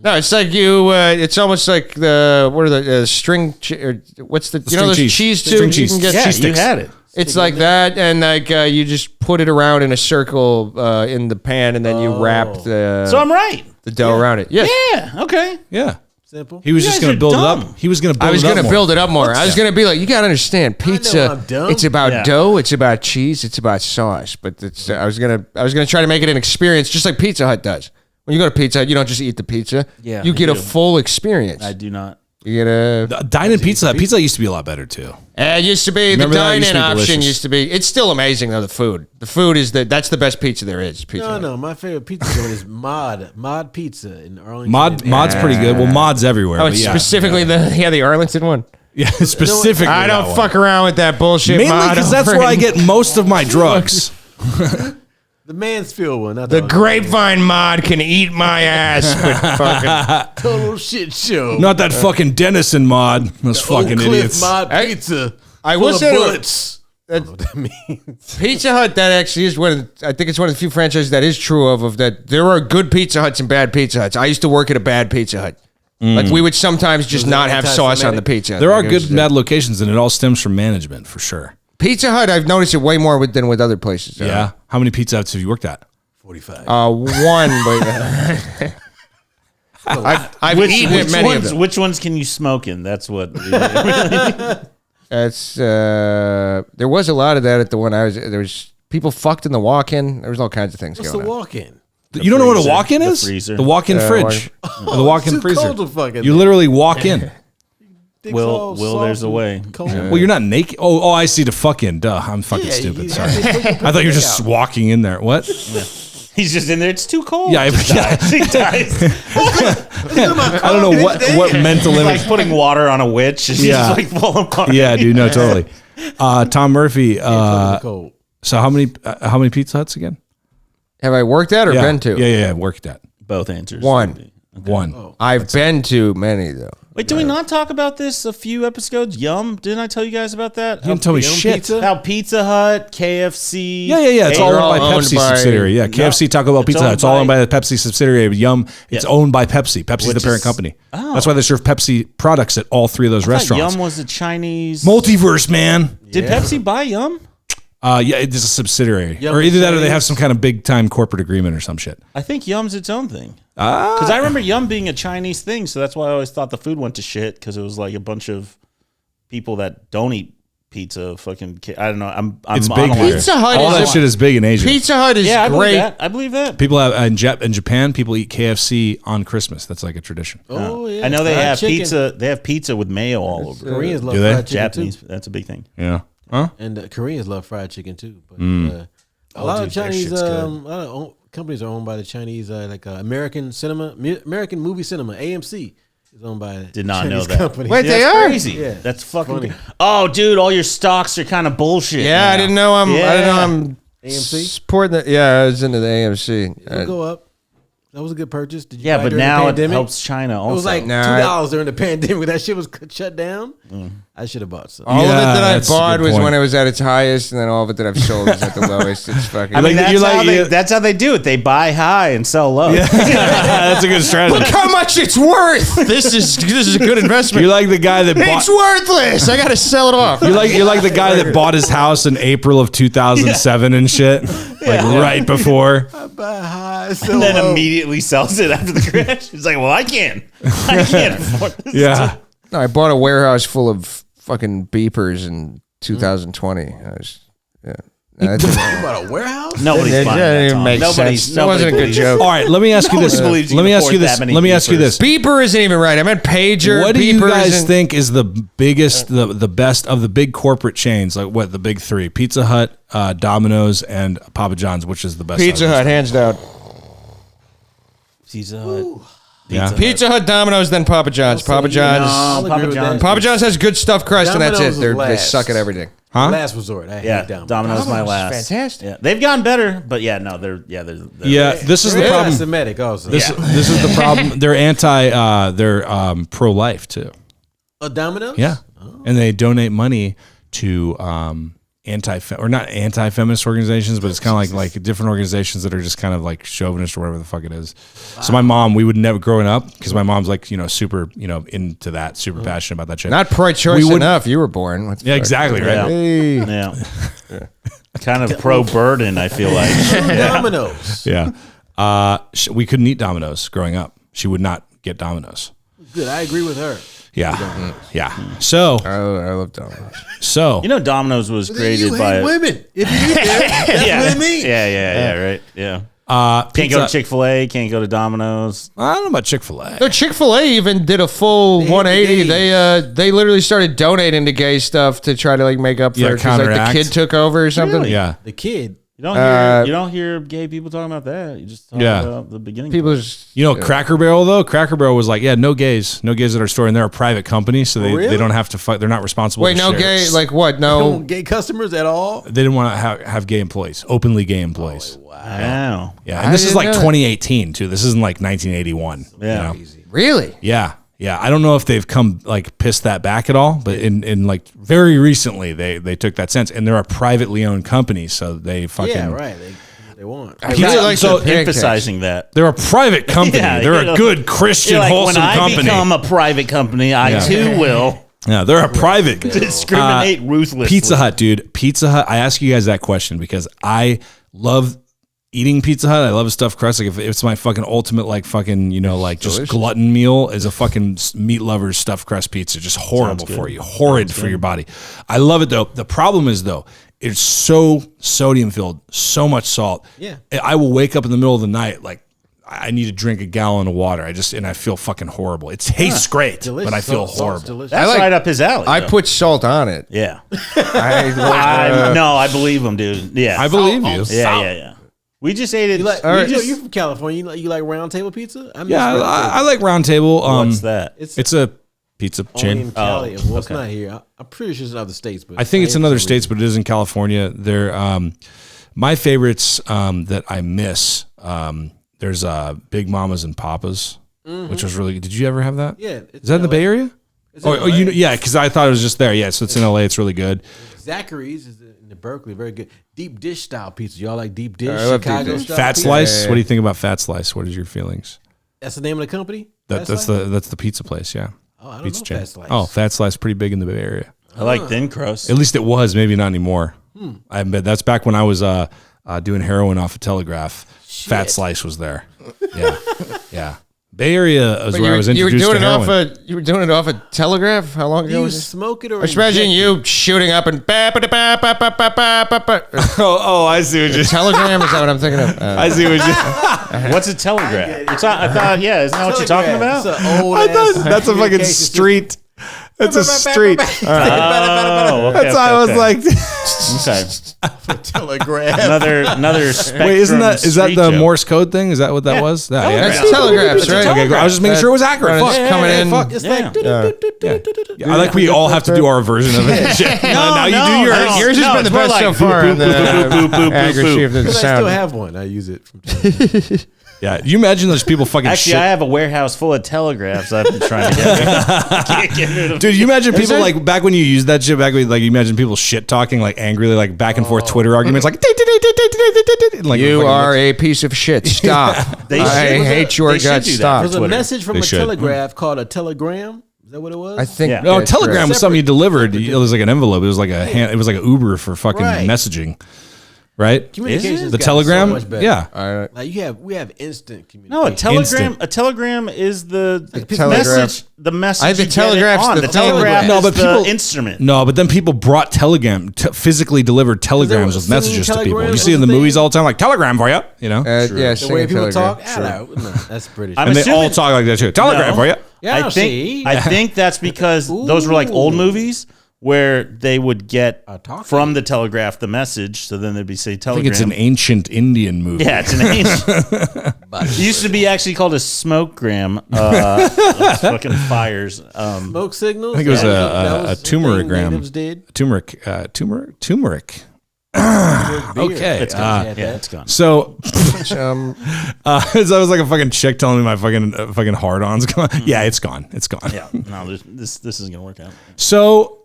No, it's like you. It's almost like what are the string? Or what's the string those cheese. cheese String tubes you cheese. can get? yeah, cheese you sticks. had it. It's like that, and like you just put it around in a circle in the pan, and then you wrap So I'm right. the dough around it. Yes. Yeah. Okay. Yeah. Simple. He was You just guys going to are build it dumb. up. He was going to build I was it up gonna more. build it up more. I was gonna be like, you gotta understand, pizza. I'm dumb. It's about Yeah. dough. It's about cheese. It's about sauce. But it's. I was gonna try to make it an experience, just like Pizza Hut does. When you go to Pizza Hut, you don't just eat the pizza. Yeah, you I get a do. full experience. I do not. You get a. Dine-in Pizza Hut. Pizza Hut used to be a lot better, too. It used to be Remember the that? It used to dine-in be option. delicious. Used to be. It's still amazing though. The food is that's the best pizza there is. Pizza Hut. No. My favorite pizza joint is Mod Pizza in Arlington. Mod's pretty good. Well, Mod's everywhere. Oh, but it's yeah. specifically the Arlington one. Yeah, specifically. I don't that fuck around with that bullshit. one. Mainly Mod because that's over where I in- get most of my drugs. The Mansfield one. Not The Grapevine Mod can eat my ass, but fucking. total shit show. Not that fucking Dennison Mod. Those fucking Oak Cliff idiots. Mod Hey, Pizza. I full will of say bullets. I don't know what that means. Pizza Hut, that actually is I think it's one of the few franchises that is true of that there are good Pizza Huts and bad Pizza Huts. I used to work at a bad Pizza Hut. Like we would sometimes just Was it not have sauce on the anti-Semitic? pizza. There are Like, it was good and bad locations, and it all stems from management, for sure. Pizza Hut, I've noticed it way more than with other places. Yeah. How many Pizza Huts have you worked at? 45. One, but I've eaten at many of them. Which ones can you smoke in? That's what. That's there was a lot of that at the one I was. There was people fucked in the walk-in. There was all kinds of things What's the going on. walk-in? You don't know what a freezer. walk-in The is? freezer. The walk-in fridge. Or the walk-in Too freezer. cold to fucking. You literally walk in. Dick's Will- all Will, soft there's a and way. cold. Well, you're not naked. Oh, I see. To fuck in. Duh. I'm fucking Yeah, stupid. you- Sorry. I thought you were just walking in there. What? He's just in there. It's too cold. Yeah, Just dies. He dies. I don't know what mental It's image. like putting water on a witch. She's Yeah. just like falling apart. Yeah, dude. No, totally. Tom Murphy. Cold. So how many Pizza Huts again? Have I worked at or Yeah. been to? Yeah. Worked at Both answers. One. one. I've been to many though. Wait, did we not talk about this a few episodes? Yum. Didn't I tell you guys about that? You didn't tell me Yum shit. Pizza? How Pizza Hut, KFC. Yeah. It's all They're owned by all owned Pepsi by- subsidiary. Yeah, KFC, Taco Bell, Pizza Hut. owned It's all owned by- by the Pepsi subsidiary. But Yum, it's Yeah. owned by Pepsi. Pepsi's the Which parent is- company. Oh. That's why they serve Pepsi products at all three of those I thought restaurants. Yum was a Chinese. Multiverse, man. Did Pepsi buy Yum? Yeah, it's a subsidiary, Yum or either that, or they Chinese. have some kind of big time corporate agreement or some shit. I think Yum's its own thing. Because I remember Yum being a Chinese thing, so that's why I always thought the food went to shit, because it was like a bunch of people that don't eat pizza. Fucking, I don't know. I'm It's on big. a lot. Here. Pizza Hut All is that a- shit is big in Asia. Pizza Hut is Yeah, I believe great. that. I believe that. People have in Japan. People eat KFC on Christmas. That's like a tradition. Oh yeah, I know they fried have chicken. pizza. They have pizza with mayo all over. Koreans love Do they? fried chicken Japanese. too, That's a big thing. Yeah. Huh? and Koreans love fried chicken too. But a dude, lot of their Chinese shit's good. a lot of companies are owned by the Chinese, like American American Movie Cinema (AMC) is owned by Did not Chinese know that. company. Wait, Dude, they that's are? crazy. Yeah. That's fucking. Funny. Oh, dude, all your stocks are kind of bullshit. Yeah, now. I didn't know. I didn't know. I'm AMC? supporting the. Yeah, I was into the AMC. It'll go up. That was a good purchase. Did you Yeah, buy but during the now it pandemic? helps China also. It was like Nah, $2 during the pandemic. That shit was shut down. I should have bought some. All of it Yeah, that I that's a bought good was point. when it was at its highest, and then all of it that I've sold is at the lowest. It's fucking. I mean, Like, that's how they do it. They buy high and sell low. That's a good strategy. Look how much it's worth. This is a good investment. You're like the guy that It's bought. worthless. I got to sell it off. You're like the guy that bought his house in April of 2007 and shit, like right before. Buy high, sell And then low. immediately sells it after the crash. He's like, well, I can't afford this. Yeah. No, I bought a warehouse full of fucking beepers in 2020. I was, yeah. No, that You bought a warehouse? Nobody's didn't buying that, even Tom. make Nobody's, sense. That wasn't a good believes- joke. All right, let me ask you this. Nobody believes you Let me can ask you afford this. that many Let me ask you beepers. this. Beeper isn't even right. I meant pager. What do you beeper guys isn't- think is the biggest, the best of the big corporate chains? Like what, the big three: Pizza Hut, Domino's, and Papa John's. Which is the best? Pizza out of Hut, these? hands down. Pizza Hut. Yeah. Pizza Hut, Domino's, then Papa John's. Papa John's. I'll agree Papa with John's. that. Papa John's has good stuffed crust, and that's Domino's it. was They last. suck at everything. Huh? Last resort. I Yeah, hate Domino's. Domino's my Domino's is last. fantastic. Yeah, they've gotten better, but yeah, no, they're Yeah, this is the They're problem. anti-Semitic also. This is the problem. They're they're pro-life too. A Domino's? Yeah, and they donate money to not anti-feminist organizations, but it's kind of like different organizations that are just kind of like chauvinist or whatever the fuck it is. So my mom, we would never growing up because my mom's like super into that, super passionate about that shit. Not pro-choice We would- enough. You were born. What the Yeah, fuck? exactly, right. Yeah. Yeah. Kind of pro burden, I feel like. Domino's. Yeah, we couldn't eat Domino's growing up. She would not get Domino's. Good. I agree with her. Yeah. So I love Domino's. so You know, Domino's was You created hate by women. If you eat there, that's yeah. what it means. Yeah, right. Yeah. Can't pizza, go to Chick-fil-A, can't go to Domino's. I don't know about Chick-fil-A. No, Chick-fil-A even did a full They hate 180. the They literally started donating to gay stuff to try to like make up for Yeah, it 'cause, like the counteract. kid took over or something. Really? Yeah. The kid. You don't hear gay people talking about that. You just talk Yeah. about the beginning. People just You know, Cracker Barrel though. Cracker Barrel was like, yeah, no gays at our store, and they're a private company, so they really? don't have to fight. They're not responsible. wait, to no share. gay, like what? No No, gay customers at all. They didn't want to have gay employees, openly gay employees. Wow. Yeah, and I this is didn't like know that. 2018 too. This isn't like 1981. Yeah. You know? really? Yeah. I don't know if they've come like pissed that back at all, but in like very recently they took that sense, and they're a privately owned company, so they fucking Yeah, right. They want. I really like so the pancakes. emphasizing that. They're a private company. Yeah, they're you know, a good Christian You're like, wholesome when I company. become a private company, I too will Yeah, they're a private. discriminate ruthlessly. Pizza Hut, dude. Pizza Hut. I ask you guys that question because I love eating Pizza Hut. I love stuffed crust. Like if it's my fucking ultimate, like fucking, like just glutton meal is a fucking meat lover's stuffed crust pizza. Just horrible for you. Horrid for your body. I love it though. The problem is though, it's so sodium filled, so much salt. Yeah. I will wake up in the middle of the night like I need to drink a gallon of water. And I feel fucking horrible. It tastes great, Delicious. but I feel Salt's horrible. delicious. That's I like- right up his alley. I though. put salt on it. Yeah. I I believe him, dude. Yeah. I believe you. Yeah. We just ate it. You like? right. You're from California. You like round table pizza? I miss Yeah, Round I Table. like Round Table. What's that? It's a pizza only chain. in Cali. Well, it's okay. not here. I'm pretty sure it's in other states, but I think it's in Miami other for some states, but it is in California. They're my favorites that I miss. There's Big Mamas and Papas, which was really. Did you ever have that? reason. Yeah, Is that in the Bay Area? It's in Oh, LA. you know, yeah, because I thought it was just there. Yeah, so it's in LA. It's really good. Zachary's is in the Berkeley. Very good deep dish style pizza. Y'all like deep dish? I love deep Chicago dish. style Fat pizza? Slice. What do you think about Fat Slice? What is your feelings? That's the name of the company. Fat That's Slice? the pizza place. Yeah, Oh, I don't pizza know chain. Fat Slice. Oh, Fat Slice, pretty big in the Bay Area. I like thin crust. At least it was. Maybe not anymore. I haven't been. That's back when I was doing heroin off a Telegraph. Fat Slice was there. Yeah, yeah. Bay Area is where I was introduced to heroin. You were doing it off a Telegraph? How long ago You was it? smoke it or I was imagining you shooting up and Oh, I see what you're Telegram? Is that what I'm thinking of? I see what you What's a telegraph? It's not, I thought, yeah, isn't that what you're talking about? It's an old I thought ass that's a fucking communication system. street. It's a street. Oh, okay, That's why I was like, okay. Telegraph. Another spectrum. wait, is that street the joke. Morse code thing? Is that what that was? Yeah, That's yeah. telegraphs, right? Okay, cool. I was just making sure it was accurate. When it's Fuck. coming in. Fuck. It's Yeah. like I like we all have to do our version of it. Shit. Now you do yours. no. Yours has been the it's more best so like far in the boop, accuracy of the because I still sound. have one. I use it from time to time. Yeah, you imagine those people fucking Actually, shit. I have a warehouse full of telegraphs I've been trying to get rid of. Dude, you imagine people there- like back when you used that shit back when like you imagine people shit talking like angrily like back and forth Twitter arguments like like You are a piece of shit. Stop. They I should- hate your they should guts. do that. Stop. There's a Twitter. message from They a should. telegraph called a telegram. Is that what it was? I think. Yeah. No, that's Telegram right. was something you delivered. It was like an envelope. It was like a hand, it was like an Uber for fucking Right. messaging, right? Communications The gotten Telegram, so much better. yeah. Like we have instant communication. No, a telegram. Instant. A telegram is the telegraph. message. The message. I think you get telegraph's it on. the The telegraph. telegraph. No, is but the people- instrument. No, but then people brought physically delivered telegrams with singing messages to people. telegrams You see in was the a movies thing? all the time, like telegram for you, you know, Yeah, The way singing people telegram. talk, hello. No, that's British. I'm and they all assuming- talk like that too. Telegram No. for you. yeah, I think that's because those were like old movies where they would get talking. from the telegraph the message. So then they'd be say I telegram. think it's an ancient Indian movie. Yeah, it's an ancient. It used to be actually called a smokegram. Those fucking fires. Smoke signals. I think it was That a was the thing turmerigram. natives did. Turmeric. Okay. It's gone. Yeah, it's gone. So, Um, so I was like a fucking chick telling me my fucking hard-on's gone. Yeah, it's gone. It's gone. Yeah, no, this isn't gonna work out. So,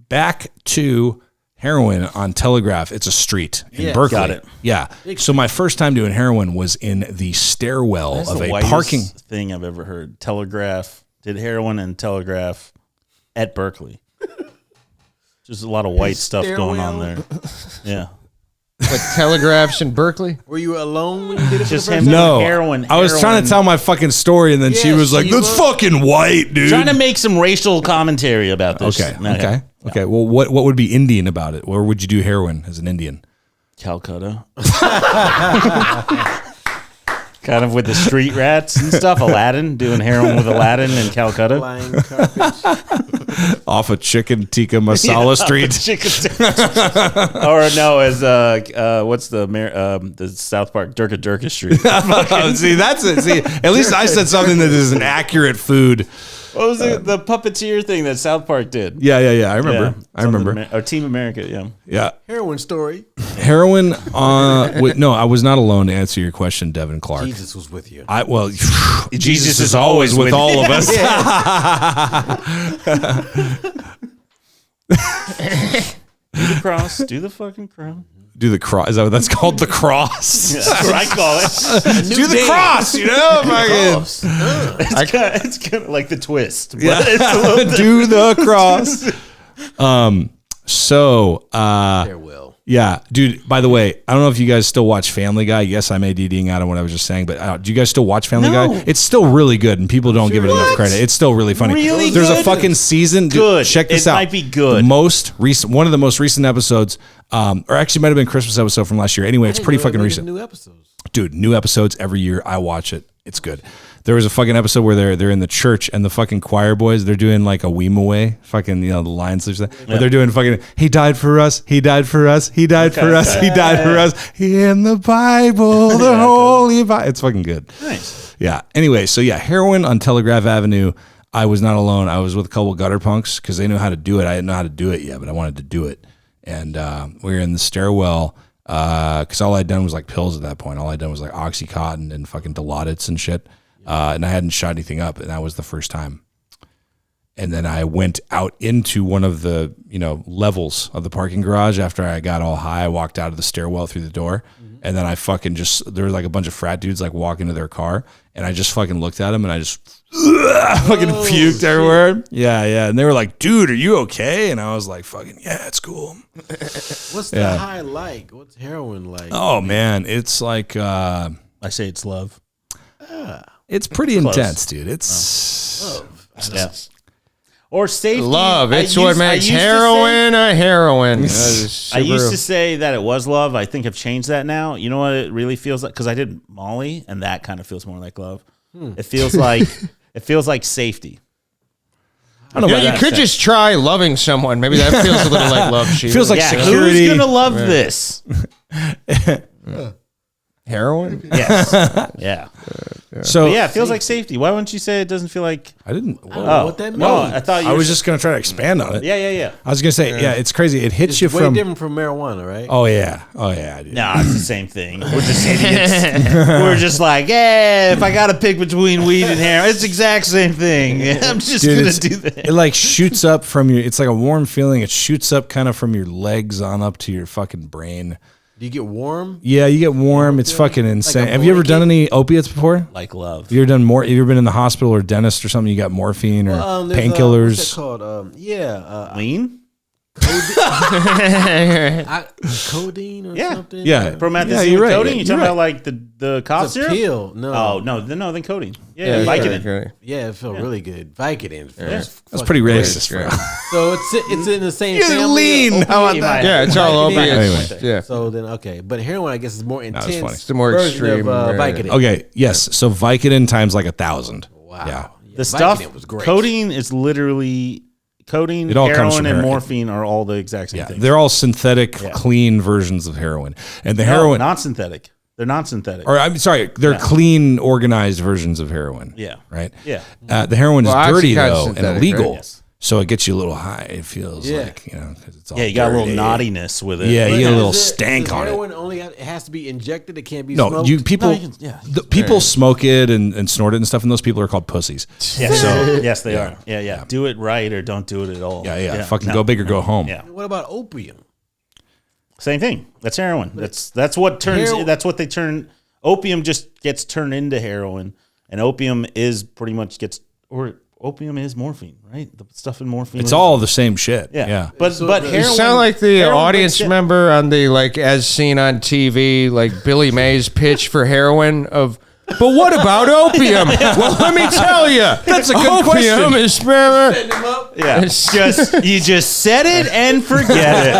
back to heroin on Telegraph. It's a street in Yeah, Berkeley. got it. Yeah. So my first time doing heroin was in the stairwell That's of the a whitest parking. thing I've ever heard. Telegraph did heroin and telegraph at Berkeley. Just a lot of white stuff going on there. Yeah. like telegraphs in Berkeley. Were you alone when you did it? Just for the him. first time? No, Heroin, I was trying heroin. to tell my fucking story, and then she Yeah, was like, Shiva. "That's fucking white, dude." Trying to make some racial commentary about this. Okay, No, okay, okay. Well, what would be Indian about it? Where would you do heroin as an Indian? Calcutta. Kind of with the street rats and stuff. Aladdin, doing heroin with Aladdin in Calcutta. Flying carpets. Off of Chicken Tikka Masala Street. Or no, as what's the South Park Durka Street? See, that's it. See, at least I said something that is an accurate food. What was it? The puppeteer thing that South Park did? Yeah. I remember. Yeah, I remember. Or Team America, yeah. Yeah. Heroin story. Heroin. No, I was not alone to answer your question, Devin Clark. Jesus was with you. Jesus is always with all of us. Do the cross. Do the fucking cross. Do the cross. Is that what that's called? The cross. That's what I call it. Do the cross. You know, fucking. It's kind of like the twist. But Yeah. it's a little Do the cross. Farewell. Yeah, dude. By the way, I don't know if you guys still watch Family Guy. Yes, I may DDing out on what I was just saying, but do you guys still watch Family No. Guy? It's still really good, and people don't give it enough credit. It's still really funny. Really There's a good? fucking season. Dude, Good. check this It out. might be good. The most recent, one of the most recent episodes, or actually might have been Christmas episode from last year. Anyway, it's pretty fucking recent. New episodes. Dude, new episodes every year. I watch it. It's good. There was a fucking episode where they're in the church and the fucking choir boys, they're doing like a weem away, fucking, the lines, but they're doing fucking, he died for us, he died for us, he died for us, he died for us, in the Bible, the Holy Bible. It's fucking good. Nice. Yeah. Anyway, so yeah, heroin on Telegraph Avenue. I was not alone. I was with a couple of gutter punks because they knew how to do it. I didn't know how to do it yet, but I wanted to do it. And we were in the stairwell because all I'd done was like pills at that point. All I'd done was like Oxycontin and fucking Dilaudits and shit. And I hadn't shot anything up, and that was the first time. And then I went out into one of the, levels of the parking garage after I got all high. I walked out of the stairwell through the door, And then I fucking there was like a bunch of frat dudes like walking to their car, and I just fucking looked at them and I just fucking puked everywhere. Yeah. And they were like, dude, are you okay? And I was like, fucking, yeah, it's cool. What's the high like? What's heroin like? Oh, man. It's like, I say it's love. it's pretty Close. intense, dude. It's, Yeah. Or safety. Love. It's what makes I used to heroin a heroin. I used to say that it was love. I think I've changed that now. You know what it really feels like? Because I did Molly, and that kind of feels more like love. It feels like safety. I don't know Yeah, about you that. could just try loving someone. Maybe that feels a little like love. Shiva. Feels like Yeah, security. who's gonna love this? heroin. Yes. Yeah. So But yeah, it feels like safety. Why wouldn't you say it doesn't feel like? I didn't. I don't know what that means. No, I thought you I were was just gonna try to expand on it. Yeah. I was gonna say, yeah, it's crazy. It hits It's you way from. different from marijuana, right? Oh yeah, dude. No, it's the same thing. We're just idiots. We're just like, yeah, if I got to pick between weed and heroin, it's the exact same thing. I'm just Dude, gonna it's- do that. It like shoots up from your. It's like a warm feeling. It shoots up kind of from your legs on up to your fucking brain. Do you get warm? Yeah, you get warm. It's fucking insane. a Have you ever done blanket? any opiates before? Like love. Have you ever done more? Have you ever been in the hospital or dentist or something? You got morphine or There's, What's painkillers? that called? Lean? Codeine or Yeah. something? Yeah. Promethazine Yeah, you're right. codeine? You You're talking right. about like the cough It's a syrup? pill. No. Oh, no, then codeine. Yeah, Vicodin. Okay. Yeah, it felt really good. Vicodin. That's pretty racist, bro. So it's in the same You're family. lean. of How about opiate? that? Yeah, it's all Vicodin. opiates. Anyway. Yeah. So then, okay, but heroin, I guess, is more intense. funny. It's the more version extreme. of Vicodin. Okay, yes. So Vicodin times like 1,000. Wow. Yeah. The stuff, Vicodin was great. codeine is literally, codeine, It all comes heroin, from and heroin. morphine are all the exact same Yeah, thing. they're all synthetic, clean versions of heroin, and the No, heroin. not synthetic. They're not synthetic. Or I'm sorry, they're clean, organized versions of heroin. Yeah. Right. Yeah. The heroin is Well, dirty Oxycontin's though and synthetic, illegal, right? Yes. so it gets you a little high. It feels Yeah. like because it's all. Yeah, you got a little dirty. naughtiness with it. Yeah, you But get a little does stank does on it. heroin only it has to be injected. It can't be No, smoked. people. No, you can- yeah. People smoke it and snort it and stuff, and those people are called pussies. Yeah. So, yes, they are. Yeah. Do it right or don't do it at all. Yeah. Fucking No. go big or go home. Yeah. What about opium? Same thing. That's heroin. That's what turns. That's what they turn. Opium just gets turned into heroin, and opium is pretty much opium is morphine, right? The stuff in morphine. It's all the same shit. Yeah. But heroin. You sound like the heroin audience breaks it- member on the as seen on TV, like Billy Mays pitch for heroin of. But what about opium? Well, let me tell you. That's a good opium question. is Yeah. You just said it and forget it.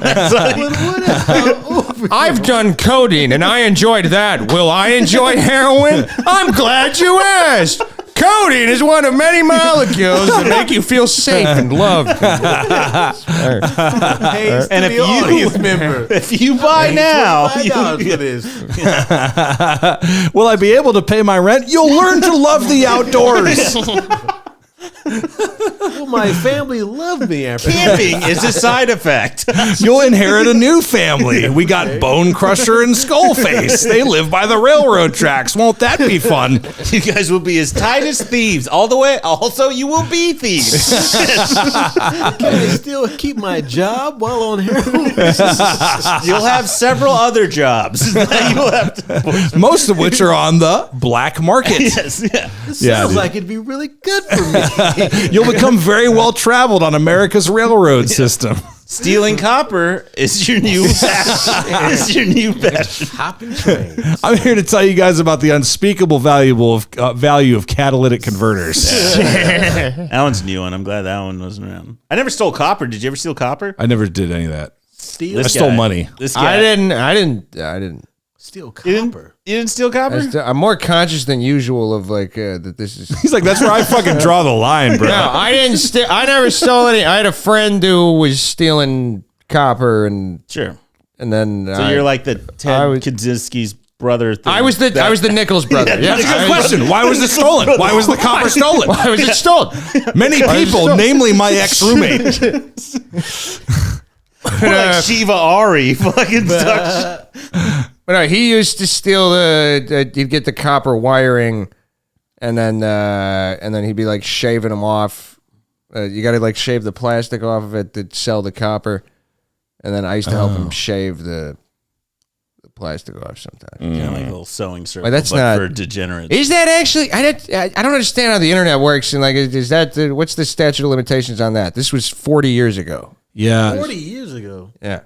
That's like- I've done codeine and I enjoyed that. Will I enjoy heroin? I'm glad you asked. Codeine is one of many molecules that make you feel safe and loved. Hey, And if the you- audience member, if you buy now, $25 for this. Will I be able to pay my rent? You'll learn to love the outdoors. Will my family love me after camping is a side effect. You'll inherit a new family. We got Bone Crusher and Skullface. They live by the railroad tracks. Won't that be fun? You guys will be as tight as thieves all the way. Also, you will be thieves. Can I still keep my job while on heroin? You'll have several other jobs. that you'll have to, Most of which are on the black market. yes, yeah. Yeah, Sounds dude. like it'd be really good for me. You'll become very well traveled on America's railroad system. Stealing copper is your new passion. Is your new passion. Hopping trains. I'm here to tell you guys about the unspeakable value of catalytic converters. That one's new, and I'm glad that one wasn't around. I never stole copper. Did you ever steal copper? I never did any of that. Steal, I stole money. This guy. I didn't. steal You didn't, copper. you didn't steal copper? I'm more conscious than usual of that this is. He's like, that's where I fucking draw the line, bro. No, I didn't. I never stole any. I had a friend who was stealing copper, and Sure. then So you're like the Ted I was- Kaczynski's brother. Thing. I was the Nichols brother. Yeah, Yes, that's a good I- Question: why was it stolen? Why was the copper stolen? Why was it stolen? Many people, namely my ex-roommate. More like Shiva Ari. Fucking stuck. But no, he used to steal he'd get the copper wiring, and then he'd be like shaving them off. You got to like shave the plastic off of it to sell the copper, and then I used to help him shave the plastic off sometimes. Kind of like a little sewing circle, Well, that's but not- for degenerates. Is that actually? I don't understand how the internet works. And like, is that what's the statute of limitations on that? This was 40 years ago. Yeah. 40 years ago. Yeah.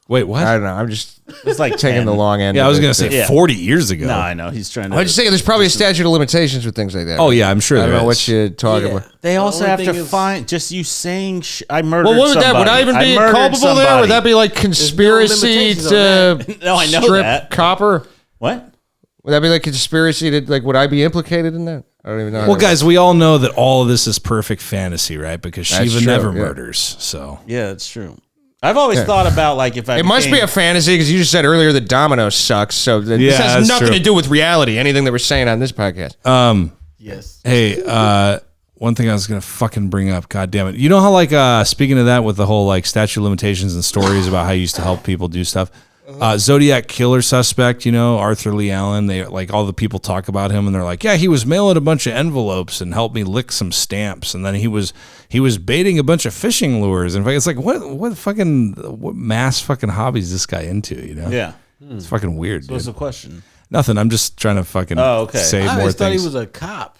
Wait, what? I don't know. I'm just It's like taking 10. the long end. Yeah, I of was it. going to say Yeah. 40 years ago. No, I know. He's trying to. I'm just saying there's probably a statute of limitations with things like that. Oh, yeah, I'm sure I don't there know what is. you're talking Yeah. about. They also only have to thing is- find just you saying I murdered Well, what would somebody. that? Would I even be murdered culpable there? somebody. Would that be like conspiracy limitations on to No, I know strip that. copper? What? Would that be like conspiracy to like? Would I be implicated in that? I don't even know. Well, guys, we all know that all of this is perfect fantasy, right? Because That's Shiva true, never yeah. murders. So Yeah, it's true. I've always thought about like if I it must be became- a fantasy because you just said earlier that Domino sucks. So this Yeah, has that's nothing true. to do with reality. Anything that we're saying on this podcast. Yes. Hey, one thing I was gonna fucking bring up. God damn it! You know how like speaking of that with the whole like statute of limitations and stories about how you used to help people do stuff. Zodiac killer suspect, you know, Arthur Lee Allen. They like all the people talk about him, and they're like, yeah, he was mailing a bunch of envelopes and helped me lick some stamps, and then he was baiting a bunch of fishing lures. And it's like, what mass fucking hobbies this guy into? You know? Yeah. It's fucking weird. What's Dude. the question? Nothing. I'm just trying to fucking say I more always thought things. he was a cop.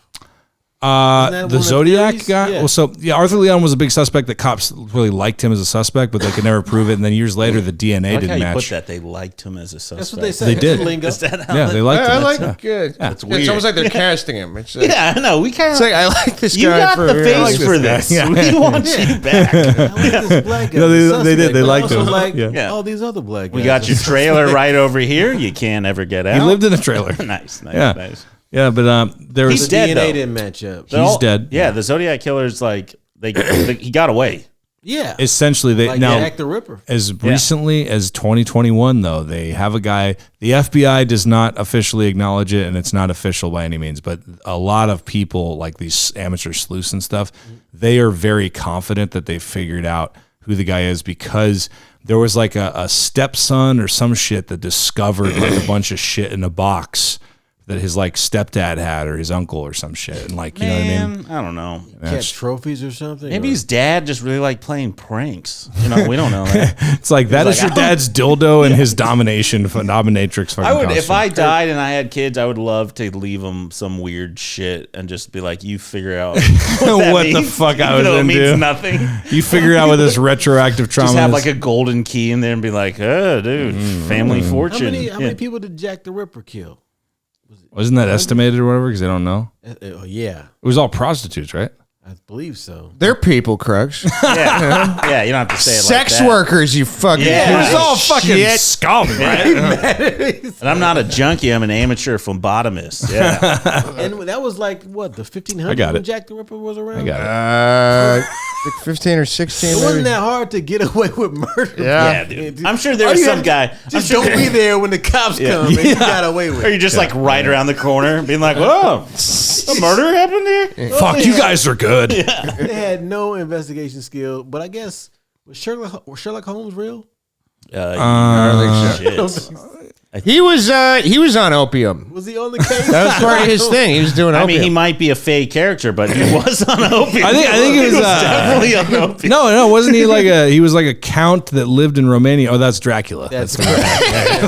Isn't that one The of the Zodiac theories? guy. Yeah. Well, so yeah, Arthur Leon was a big suspect. The cops really liked him as a suspect, but they could never prove it. And then years later, the DNA I like how didn't you match. put that. They liked him as a suspect. That's what they said. They That's did. the lingo. Is that how Yeah, they liked him. I like That's- it. That's It's weird. almost like they're casting him. It's like, Yeah, I know. We kind it's of. like I like this You guy got for the I face like for this this. guy. We want you back. I like this black guy. No, they- the they did. suspect, They but liked also him. like Yeah. all these other black guys. We got your trailer right over here. You can't ever get out. He lived in a trailer. Nice, Yeah. nice. Yeah, but there He's was The dead, DNA though. didn't match up. He's dead. Yeah, the Zodiac killer's like he got away. Yeah. essentially they like now Jack the Ripper. as recently as 2021 though they have a guy. The FBI does not officially acknowledge it, and it's not official by any means. But a lot of people like these amateur sleuths and stuff, they are very confident that they figured out who the guy is because there was like a stepson or some shit that discovered like a bunch of shit in a box that his like stepdad had or his uncle or some shit, and like you know what I mean. I don't know. Catch trophies or something. Maybe or- his dad just really liked playing pranks. You know, we don't know that. It's like that is like, your dad's dildo and his dominatrix fucking I would, if costume. I died and I had kids, I would love to leave them some weird shit and just be like, "You figure out what, What the means. fuck I Even was though it into. means nothing." You figure out what this retroactive trauma Just have is. like a golden key in there and be like, "Oh, dude, family How fortune." many Yeah. people did Jack the Ripper kill? Wasn't that estimated or whatever? Because they don't know. Yeah, It was all prostitutes, right? I believe so. They're people, Crux. Yeah, you don't have to say it Sex like that. workers, you fucking. Yeah. piece It was all of fucking shit. scum, right? And I'm not a junkie. I'm an amateur phlebotomist. Yeah. And that was like what the 1500s I got when it. Jack the Ripper was around. I got it. Like 15 or 16. It maybe. wasn't that hard to get away with murder. Yeah. Yeah, dude. I'm sure there All was you some had- guy. I'm Just sure don't be there when the cops come, and you got away with Or it. you're just like right around the corner being like, "Whoa, a murder happened here?" Fuck, you guys are good. They had no investigation skill, but I guess was Sherlock Holmes real? I don't think so. Shit. He was on opium. Was he on the case? That was part of his thing. He was doing I opium. mean, he might be a fake character, but he was on opium. I think it was, definitely on opium. No, wasn't he he was like a count that lived in Romania? Oh, that's Dracula. That's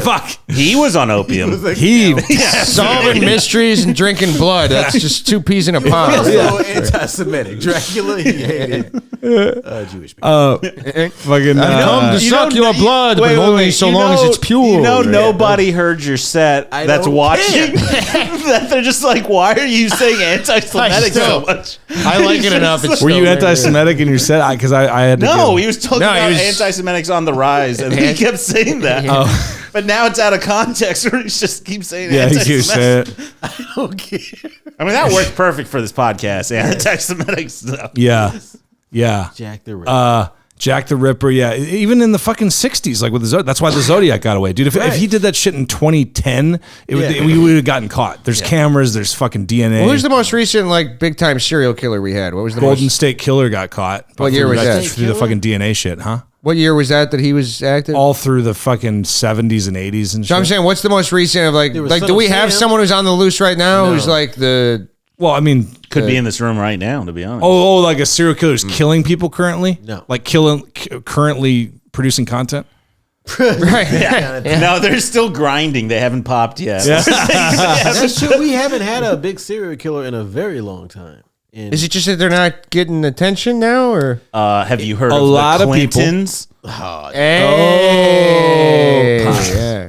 Fuck. He was on opium. He solving mysteries and drinking blood. That's just two peas in a pod. also anti-Semitic. Dracula, he hated Jewish people. fucking Come to suck your blood, but only so You long as know- it's pure. You know, nobody heard your set I that's don't watching. That they're just like, "Why are you saying anti-Semitic so much?" I like it enough. It's were you still there. anti-Semitic in your set? Because I had to No, give- he was talking No, about he was- anti-Semitics on the rise, and he kept saying that. But now it's out of context, where he just keeps saying yeah, he anti-Semitic. keeps saying it. I don't care. I mean, that worked perfect for this podcast. Anti-Semitic stuff. Yeah. Jack the Ripper. Jack the Ripper, yeah. Even in the fucking 60s, like with the Zodiac. That's why the Zodiac got away. Dude, if he did that shit in 2010, we would have gotten caught. There's cameras, there's fucking DNA. Well, who's the most recent like big time serial killer we had? What was the Golden most, State Killer got caught. What year was that? Through the fucking DNA shit, huh? What year was that he was active? All through the fucking 70s and 80s and shit. So I'm saying, what's the most recent of like There was do Son we of have Sam. someone who's on the loose right now No. who's like the well, I mean, Could be in this room right now, to be honest. like a serial killer who's killing people currently? No. Like currently producing content? Right. Yeah. No, they're still grinding. They haven't popped yet. That's true. We haven't had a big serial killer in a very long time. And Is it just that they're not getting attention now, or? Have you heard A of lot the of people. Clintons? Hey. Yeah.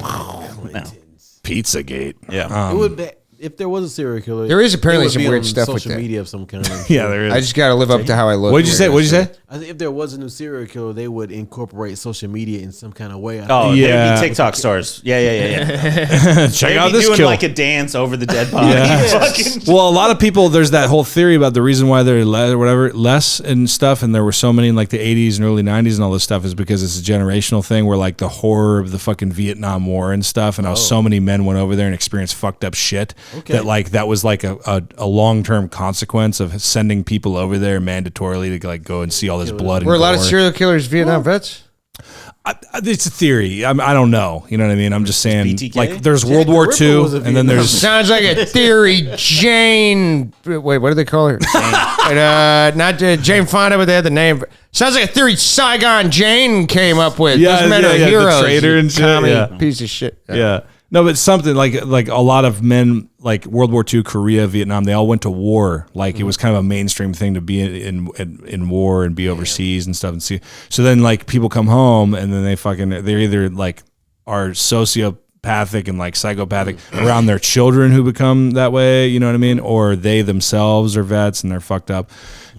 Pizzagate. Yeah. it would be, if there was a serial killer, There is apparently it would some be weird on stuff with social that. media of some kind. Yeah, there is. I just got to live up to how I look. What'd you say? What'd you say? I think if there was a new serial killer, they would incorporate social media in some kind of way. Oh, Yeah. they'd be TikTok stars. Yeah. Check They'd out be this doing kill. like a dance over the dead body. Fucking- Well, a lot of people, there's that whole theory about the reason why they're less and stuff, and there were so many in like the 80s and early 90s and all this stuff is because it's a generational thing where like the horror of the fucking Vietnam War and stuff, and how so many men went over there and experienced fucked up shit that like that was like a long-term consequence of sending people over there mandatorily to like go and see all this blood. Were a and lot of gore. serial killers Vietnam vets? It's a theory. I don't know. You know what I mean? I'm just saying. BTK? Like, there's Jack World the War Ripper II, was a and then Vietnam there's Sounds like a theory. Jane. Wait, what do they call her? Not Jane Fonda, but they had the name. Sounds like a theory Saigon Jane came up with. Yeah, Those men yeah, are yeah, the heroes. traitor you and shit, commie yeah. piece of shit. yeah. No, but something like a lot of men, like World War II, Korea, Vietnam, they all went to war. Like it was kind of a mainstream thing to be in war and be overseas and stuff. And see, so then like people come home and then they're either like are sociopathic and like psychopathic around their children who become that way. You know what I mean? Or they themselves are vets and they're fucked up.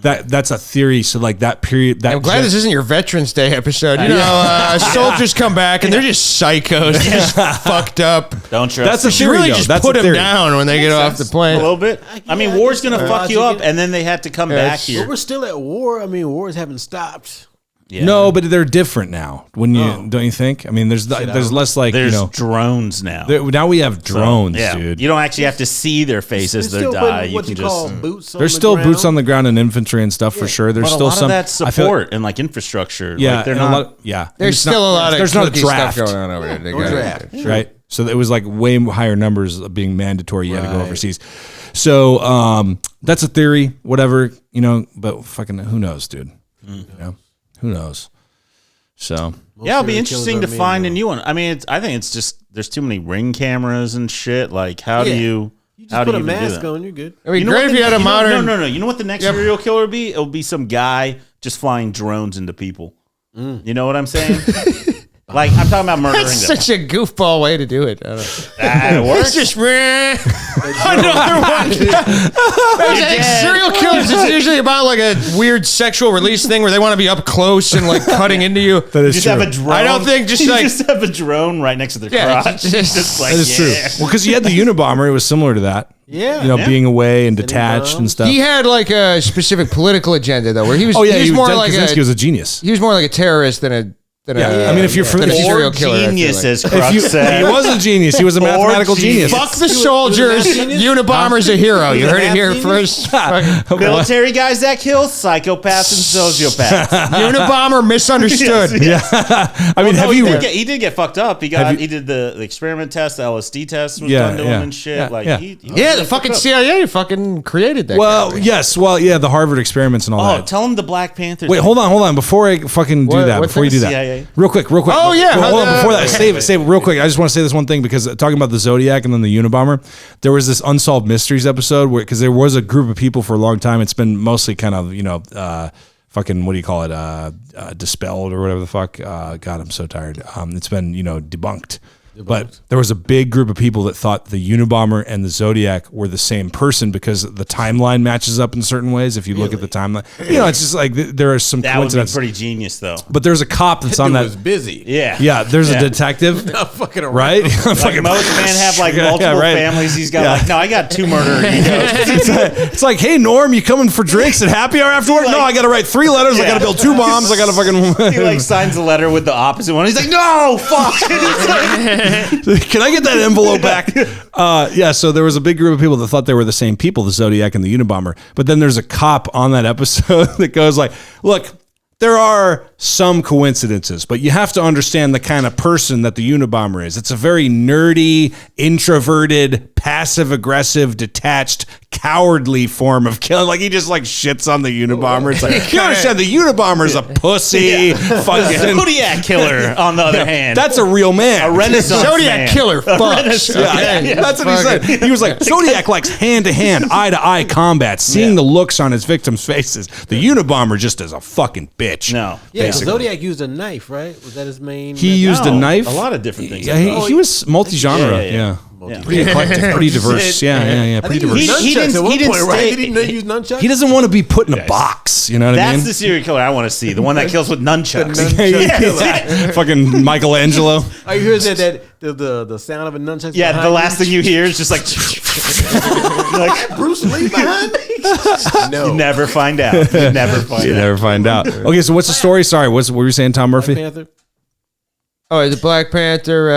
That's a theory. So like that period. I'm glad this isn't your Veterans Day episode. You know, soldiers come back and they're just psychos, just fucked up. Don't trust That's a them. You theory. really though. just That's put a them theory. down when they get off the a plane. little bit. I mean, Yeah, war's I gonna guess fuck you logic up, and then they have to come back it's- here. But we're still at war. I mean, wars haven't stopped. Yeah. No, but they're different now. When you don't you think? I mean, there's less like There's drones now. now we have drones, Yeah, dude. you don't actually have to see their faces. They're They still die. putting You what can you just. call boots on There's the still ground. boots on the ground and infantry and stuff for sure. There's But a still lot some of that I feel- support and like infrastructure. yeah, like they're and not. a lot, yeah. There's It's still not- a lot of there's not a kooky draft, stuff going on over there. They got draft. right? So it was like way higher numbers of being mandatory. You had to go Right. overseas. So that's a theory, whatever, you know. But fucking who knows, dude? You know, who knows? So Yeah, it'll be serial interesting to killers are find a men, new one. I mean, I think it's just there's too many ring cameras and shit. Like, how do Yeah. you? You how just do put you a even do mask that? on, you're good. I mean, You know great what if you had a you know- modern. No. You know what the next Yep. serial killer would be? It'll be some guy just flying drones into people. You know what I'm saying? Like I'm talking about murdering That's them. such a goofball way to do it. I don't know. It works. It's just another one. Serial killers. It's usually about like a weird sexual release thing where they want to be up close and like cutting into you. that You is just true. have a drone. I don't think just you like- just have a drone right next to their Yeah, crotch. just- like that is yeah. true. Well, because you had the Unabomber, it was similar to that. Yeah. You know, Yeah. being away and detached and bombs. stuff. He had like a specific political agenda though, where he was. Oh yeah, he was more Ted like Kaczynski was a genius. he was more like a terrorist than a. Yeah, I mean, if you're than a familiar, serial Or killer, I feel genius, like. as if Crux you, said. he was a genius. He was a mathematical genius. genius. Fuck the soldiers. Unabomber's a hero. You heard it here Genius? first. Military guys that kill psychopaths and sociopaths. Unabomber misunderstood. I mean, No, have he, you? he did get fucked up. He did the experiment test, the LSD test was done to him and shit. Yeah, like yeah. he Yeah, the fucking CIA fucking created that. Well, guy. yes. Well, yeah, the Harvard experiments and all Oh, that. tell him the Black Panther. Wait, thing. hold on. Before I fucking do What- that, what before you thing? do that, CIA. real quick. Oh, yeah, Well, hold how on. Before that, the- save it real quick. I just want to say this one thing because talking about the Zodiac and then the Unabomber, there was this Unsolved Mysteries episode where because there was a group of people for a long time. It's been mostly kind of fucking what do you call it? Dispelled or whatever the fuck. God, I'm so tired. It's been debunked. But there was a big group of people that thought the Unabomber and the Zodiac were the same person because the timeline matches up in certain ways. If you look at the timeline, it's just like there are some That would be coincidences. pretty genius, though. But there's a cop that's on Dude that. was busy. Yeah. Yeah, there's Yeah. a detective, Not fucking around. right? Like most men have like Yeah, multiple right. families. He's got Yeah. like, no, I got 2 murder egos. It's like, hey Norm, you coming for drinks at happy hour after work? No, I got to write 3 letters. I got to build 2 bombs. I got to He fucking. like signs a letter with the opposite one. He's like, no, fuck. It's like, Can I get that envelope back? Yeah. So there was a big group of people that thought they were the same people, the Zodiac and the Unabomber. But then there's a cop on that episode that goes like, look. There are some coincidences, but you have to understand the kind of person that the Unabomber is. It's a very nerdy, introverted, passive-aggressive, detached, cowardly form of killing. Like, he just, like, shits on the Unabomber. It's like, you understand, the Unabomber's a pussy. Fucking Zodiac Killer, on the other hand. That's a real man. A Renaissance Zodiac man. killer fucks. Yeah, that's what he said. He was like, Zodiac likes hand-to-hand, eye-to-eye combat, seeing the looks on his victims' faces. The Unabomber just is a fucking bitch. No. Yeah, basically. Zodiac used a knife, right? Was that his main? He used a knife. A lot of different things. Yeah, he was multi-genre. Yeah. Pretty eclectic, pretty diverse. Yeah. Pretty diverse. He didn't right? stay- Did he use nunchucks? He doesn't want to be put in a box. You know what I That's mean? the serial killer I want to see. The one that kills with nunchucks. Fucking Michelangelo. I hear that the sound of a nunchuck. Yeah, the last thing you hear is just like Bruce Lee behind me. No, you never find out. You never find You out. never find out. Okay, so what's the story? Sorry, what were you saying, Tom Murphy? Panther. Oh, the Black Panther.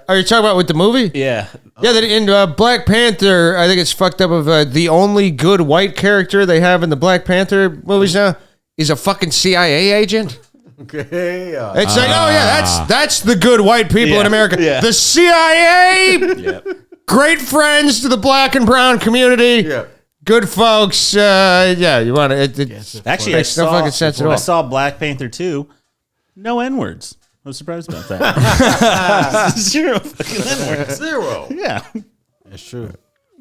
Are you talking about with the movie? Yeah. Yeah, that in Black Panther, I think it's fucked up. Of the only good white character they have in the Black Panther movies now is a fucking CIA agent. Okay. It's like, oh yeah, that's the good white people Yeah, in America. yeah. The CIA, great friends to the black and brown community. Yeah. Good folks. Yeah, you want to. Actually, I makes no fucking sense at I all. saw Black Panther 2. No N-words. I was surprised about that. Zero fucking N-words. Zero. Yeah. That's true.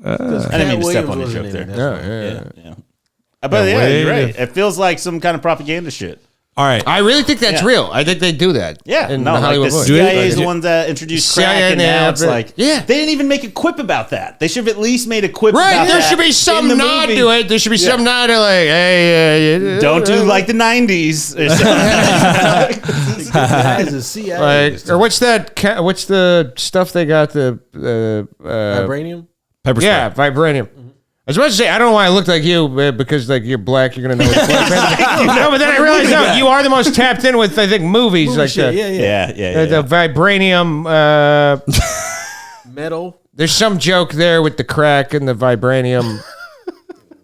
I didn't mean to step on your joke there. Yeah. But yeah, way you're right. to- It feels like some kind of propaganda shit. All right. I really think that's Yeah. real. I think they do that. Yeah, in no, the like Hollywood the movies. CIA is the ones that introduced crack, CIA and now it's yeah, like, yeah. they didn't even make a quip about that. They should have at least made a quip Right, about there that should be some in the nod movie. to it. There should be some nod to like, hey, Don't do like the 90s or something. As a CIA. like, or what's that? What's the stuff they got? The Vibranium. Pepper spray. yeah, vibranium. I was about to say, I don't know why I look like you, because like you're black, you're gonna know. What Black Panther. No, but then I realized no, you are the most tapped in with I think movies Movie like shit, that. yeah. The vibranium. Metal. There's some joke there with the crack and the vibranium.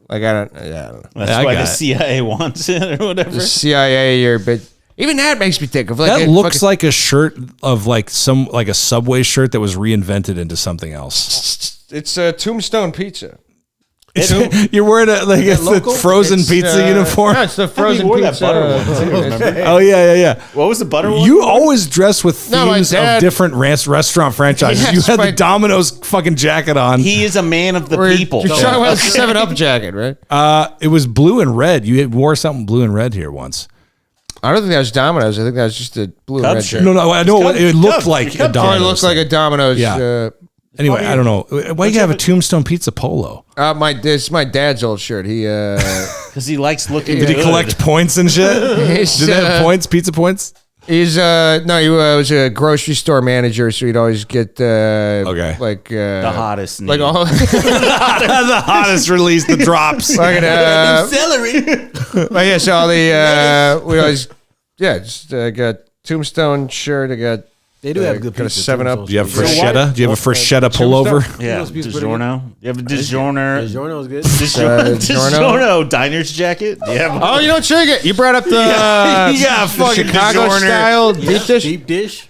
Like I don't know. That's I why got the it. CIA wants it or whatever. The CIA or but even that makes me think of like That a looks fucking- like a shirt of like a Subway shirt that was reinvented into something else. it's a Tombstone Pizza. You're wearing it's the local? frozen pizza uniform. No, it's the frozen wore that pizza. butter one, too, remember? Oh yeah. What was the butter one? You always dress with No, my themes dad- of different restaurant franchises. Yes, you had my- the Domino's fucking jacket on. He is a man of the Or people. You're talking about the 7-Up jacket, right? It was blue and red. You wore something blue and red here once. I don't think that was Domino's. I think that was just a blue and Cub red shirt. jacket. No, I know Cubs- it looked Cubs- like Cubs- a Oh, Domino's. it looks like a Domino's. Yeah. Anyway, I don't know. Why you have a Tombstone Pizza polo? This is my dad's old shirt. He Because he likes looking Did he good. collect points and shit? he's, Did they have points? Pizza points? He's no, he was a grocery store manager, so he'd always get Okay. like the hottest. like name. all The hottest release, the drops. fucking Celery. but yeah, so all the we always just got Tombstone shirt. I got They do have good got a pizza. 7-Up. Do you have So Freshetta? Do you have a Freshetta pullover? Yeah, Those pieces pretty DiGiorno. You have a DiGiorno. DiGiorno is good. DiGiorno diner's jacket. Yeah. Oh, you know what you brought up the Yeah, the fucking Chicago DiGiorno. style deep dish. Deep dish.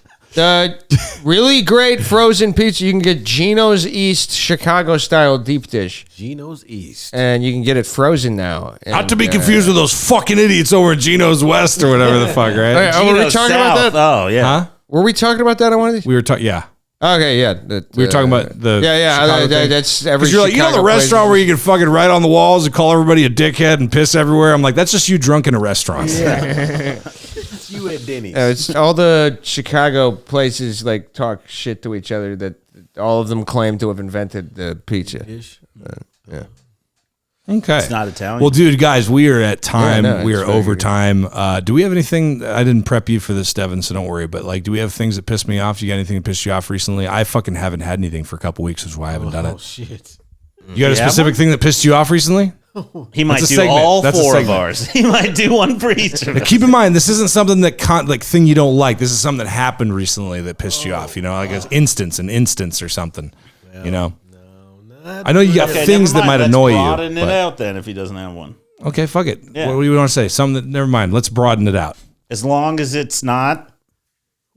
Really great frozen pizza. You can get Gino's East Chicago style deep dish, Gino's East. and you can get it frozen now. Not to be confused with those fucking idiots over at Gino's West or whatever the fuck, right? Oh, were we Gino's talking about South. that? Oh, yeah. Huh? Were we talking about that on one of these? We were talking, yeah. Okay, yeah. We were talking about the Chicago thing. That's every. Because you're like, you know the Chicago restaurant place- where you can fucking write on the walls and call everybody a dickhead and piss everywhere? I'm like, that's just you drunk in a restaurant. It's you at Denny's. It's all the Chicago places like talk shit to each other that all of them claim to have invented the pizza. Dish. Okay. It's not Italian. Well, dude, guys, we are at time. Yeah, no, we it's are very overtime. Do we have anything? I didn't prep you for this, Devin, so don't worry. But like, do we have things that piss me off? You got anything that pissed you off recently? I fucking haven't had anything for a couple weeks, which is why I haven't done Oh it. shit. You got a have specific thing that pissed you off recently? he might That's a do segment. all That's a four of segment. ours. He might do one for each of us. Keep in mind, this isn't something that thing you don't like. This is something that happened recently that pissed you off. You know, like an instance or something. You know. I know you got Okay, things never that mind. might Let's annoy you. broaden it but- out then if he doesn't have one. Okay, fuck it. Yeah. What do you want to say? Something that, never mind. Let's broaden it out. As long as it's not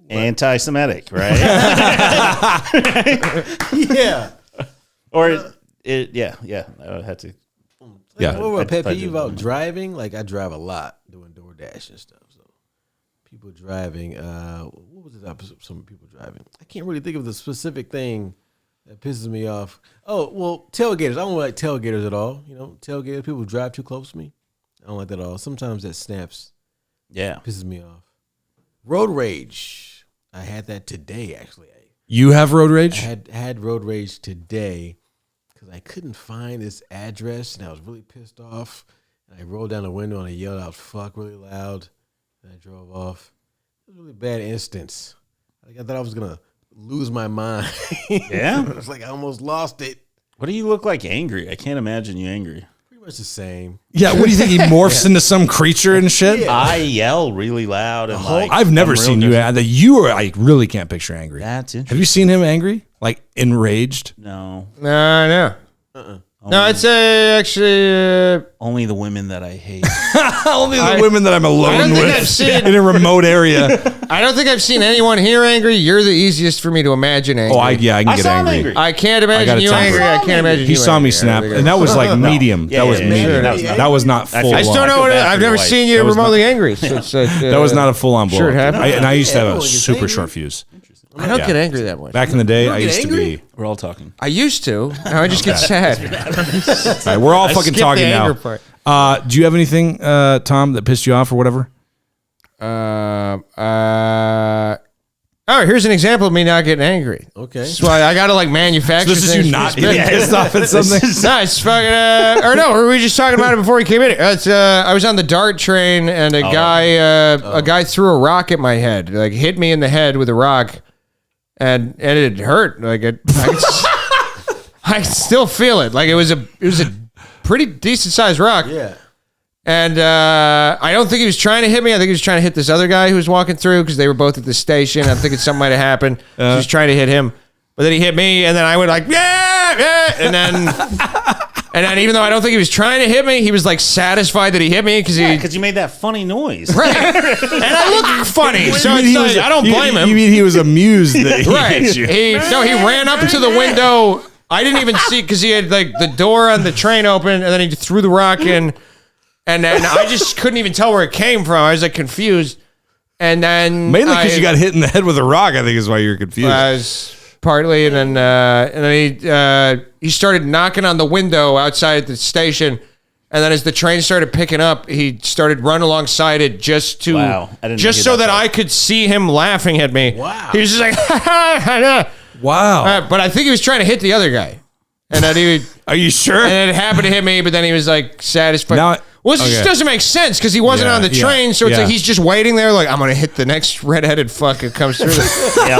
anti-Semitic, right? Yeah. Or yeah. I would have to. Yeah. What about pet I peeve do. about driving? Like I drive a lot doing DoorDash and stuff. So people driving. What was it? Some people driving. I can't really think of the specific thing that pisses me off. Oh well, tailgaters. I don't like tailgaters at all. You know, tailgaters. People who drive too close to me. I don't like that at all. Sometimes that snaps. Yeah. Pisses me off. Road rage. I had that today actually. You have road rage? I had road rage today because I couldn't find this address and I was really pissed off. And I rolled down the window and I yelled out "fuck" really loud. And I drove off. It was a really bad instance. Like I thought I was gonna lose my mind. Yeah? It was like I almost lost it. What do you look like angry? I can't imagine you angry. Pretty much the same. Yeah, what do you think? He morphs into some creature and shit? Yeah. I yell really loud and like I've never I'm real seen you. different. I really can't picture angry. That's interesting. Have you seen him angry? Like enraged? No. No. No, I'd say actually. Only the women that I hate. Only the women that I'm I alone don't think I've with seen. in a remote area. I don't think I've seen anyone here angry. You're the easiest for me to imagine angry. I can I get saw him angry. angry. I can't I got imagine a you temper. angry. I can't imagine He you saw me angry. snap, I don't think and that was like medium. Yeah, that was yeah, medium. sure. That was not I full feel- I just on. don't know. feel bad I've for your never wife. seen you That was remotely angry. So it's like, That was not a full on blow. Sure, it happened. And I used to have a everyone gets super angry. short fuse. I don't Yeah. get angry that much. Back in the day, don't I get used to angry? be. We're all talking. I used to. Now I just get sad. All right, we're all fucking skipped talking the now. anger part. Do you have anything, Tom, that pissed you off or whatever? Oh, here's an example of me not getting angry. Okay. That's why I gotta like manufacture. This is things you for not this getting bit. pissed off at something? No, it's fucking. Or no, were we just talking about it before he came in? It's I was on the DART train and a guy threw a rock at my head, like hit me in the head with a rock, and it hurt. Like I still feel it. Like it was a pretty decent sized rock. Yeah. And I don't think he was trying to hit me. I think he was trying to hit this other guy who was walking through because they were both at the station. I'm thinking something might have happened. He was trying to hit him. But then he hit me, and then I went like, yeah. And then even though I don't think he was trying to hit me, he was like satisfied that he hit me because Because you made that funny noise. Right. And I look funny. So You mean it's he like, was- I don't blame him. You mean he was amused that he Right. hit you? He ran up to the window. I didn't even see because he had like the door on the train open, and then he threw the rock in, and then I just couldn't even tell where it came from. I was like confused, and then Mainly because you got hit in the head with a rock, I think is why you're confused. I was partly, and then he started knocking on the window outside at the station. And then as the train started picking up, he started running alongside it just to Wow. I didn't just hear so that that part. I could see him laughing at me. Wow. He was just like, Wow. but I think he was trying to hit the other guy. And then he Are you sure? and it happened to hit me, but then he was like satisfied. Now- Well, it just okay. doesn't make sense because he wasn't Yeah, on the yeah, train, so it's yeah. like he's just waiting there, like I'm gonna hit the next redheaded fuck that comes through. Yeah.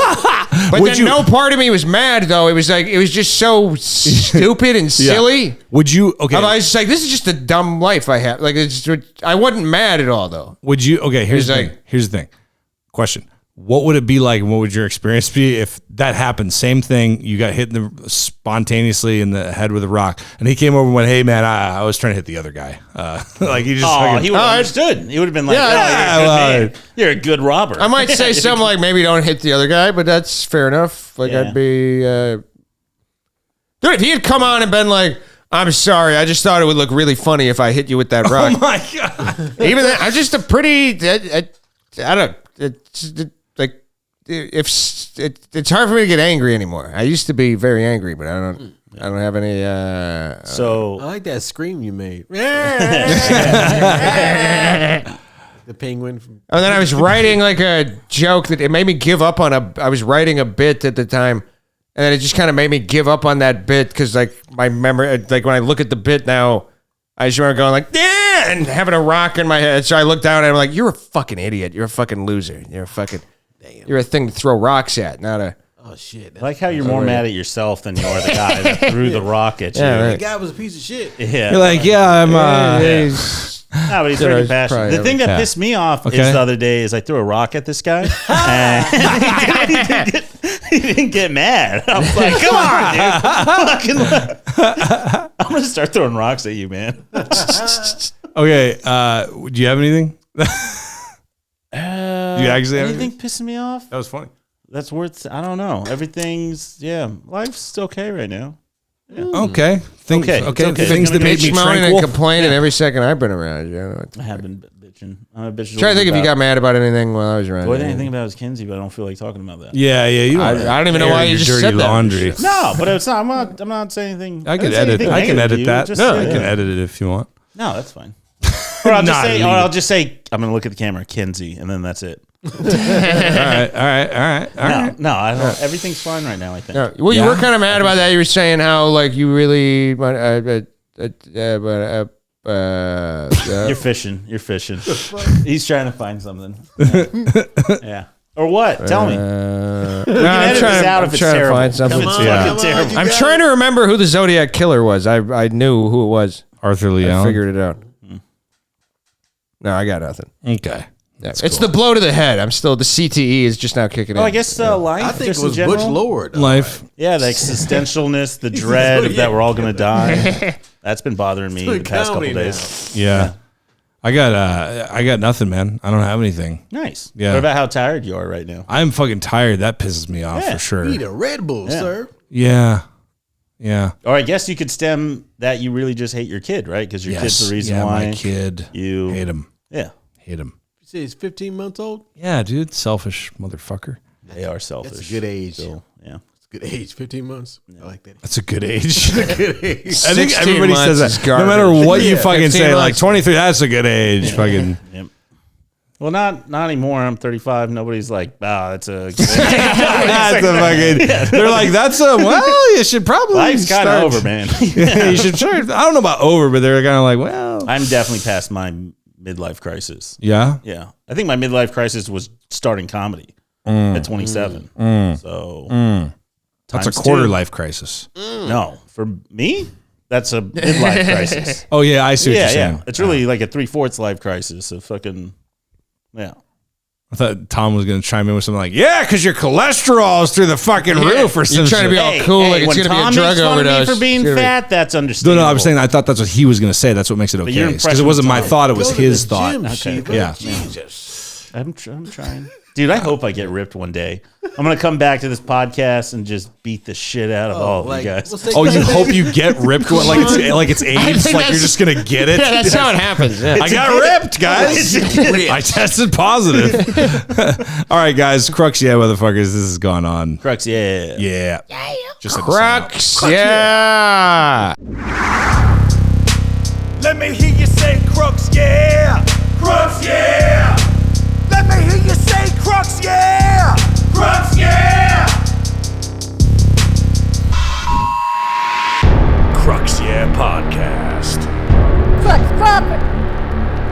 But Would then you- no part of me was mad though. It was like it was just so stupid and Yeah. silly. Would you? Okay. I was just like, this is just a dumb life I have. Like I wasn't mad at all though. Would you? Okay. Here's He's the like- thing. Here's the thing. Question. What would it be like? And what would your experience be if that happened? Same thing. You got hit spontaneously in the head with a rock, and he came over and went, "Hey man, I was trying to hit the other guy." Like he just. Oh, fucking- he would have understood. He would have been like, Yeah, "Oh, yeah, you're a good man. You're a good robber." I might say something like maybe don't hit the other guy, but that's fair enough. Like Yeah. I'd be, dude. If he had come on and been like, "I'm sorry, I just thought it would look really funny if I hit you with that rock." Oh my god. Even that, I'm just a pretty. I don't. Like it's hard for me to get angry anymore. I used to be very angry, but I don't have any. So I like that scream you made. The penguin from And then I was writing like a joke that it made me give up on I was writing a bit at the time, and then it just kind of made me give up on that bit because like my memory, like when I look at the bit now, I just remember going like, yeah, and having a rock in my head. So I look down and I'm like, you're a fucking idiot. You're a fucking loser. You're a fucking. You're a thing to throw rocks at, not a. oh shit. I like how you're more mad at yourself than you are the guy that threw the rock at you. Yeah, The right. guy was a piece of shit. Yeah. You're like, yeah, I'm. No, but he's Yeah, pretty it's passionate. probably- The thing that Yeah. pissed me off Okay. is the other day is I threw a rock at this guy and he didn't get mad. I was like, come on, dude. I'm going to start throwing rocks at you, man. Okay. Do you have anything? You actually have Anything pissing me off? That was funny. That's worth, I don't know. Everything's, life's okay right now. Okay. Things Okay, it's okay. Things that made me moaning and tranquil. complaining every second I've been around you. I have been bitching. I'm a bitch. Trying to think if you got mad about anything while I was around. The only you. thing I think about is Kinsey, but I don't feel like talking about that. Yeah. You I don't even know why you your just dirty said that. laundry. No, but it's not. I'm not saying anything. I can didn't say edit. anything I can negative to edit you, that. just No, say I can that. edit it if you want. No, that's fine. Or I'll just say, Not or I'll legal. just say, I'm gonna look at the camera, Kinsey, and then that's it. All right. No, I don't. Everything's fine right now. I think. No, well, you Yeah. were kind of mad about that. You were saying how like you really. You're fishing. You're fishing. He's trying to find something. Yeah. Or what? Tell me. No, edit this out if it's trying to terrible. find something. Come on, Yeah. come on, terrible. you I'm got trying it. to remember who the Zodiac Killer was. I knew who it was. Arthur Lee I Allen. figured it out. No, I got nothing. Okay. Yeah. It's the blow to the head. I'm still the CTE is just now kicking in. Oh, I guess life. I think just it was in Butch general. Lord. Life. Yeah, the existentialness, the dread of that we're all gonna die. That's been bothering me the past couple comedy days. Yeah. I got nothing, man. I don't have anything. Nice. Yeah. What about how tired you are right now? I'm fucking tired. That pisses me off Yeah. for sure. Eat a Red Bull, sir. Yeah. Or I guess you could stem that you really just hate your kid, right? Because your kid's the reason why my kid. you Hate him. Yeah, Hate him. You say he's 15 months old? Yeah, dude. Selfish motherfucker. they are selfish. That's a good age. So, yeah. It's a good age, 15 months. I like that. That's a good age. Good age. I think 16 everybody months says is that. No garbage. matter what you Yeah, fucking 15 say, like months. 23, that's a good age. Fucking. Yep. Well, not anymore. I'm 35. Nobody's like, that's a That's a fucking. They're like, that's a. Well, you should probably. life's kind start- of over, man. You should try. I don't know about over, but they're kind of like, well. I'm definitely past my midlife crisis. Yeah. Yeah, I think my midlife crisis was starting comedy at 27. So That's a times quarter two. life crisis. No, for me, that's a midlife crisis. Oh, yeah. I see what you're saying. It's really like a 3/4 life crisis. A fucking I thought Tom was going to chime in with something like, yeah, because your cholesterol is through the fucking roof or something. You're trying to be all cool, like it's when going to be a Tom drug makes fun of me overdose. for being It's gonna be- fat. That's No, understandable. no, I was saying I thought that's what he was going to say. That's what makes it okay. your Because it impression wasn't my was thought. It was Go to his the thought. gym, Okay. Shiva. Yeah. Jesus. I'm trying. Dude, I hope I get ripped one day. I'm going to come back to this podcast and just beat the shit out of all of you guys. what's that Oh, guy's you name? hope you get ripped like it's AIDS, think like you're that's- just gonna get it. Yeah, that's how it happens. Yeah. I got ripped, guys. I tested positive. All right, guys. Crux, yeah, motherfuckers. This has gone on. Crux, yeah. Yeah. Just like the sound. Crux, yeah. Let me hear you say Crux, yeah. Crux, yeah. Let me hear you say Crux, yeah. Crux,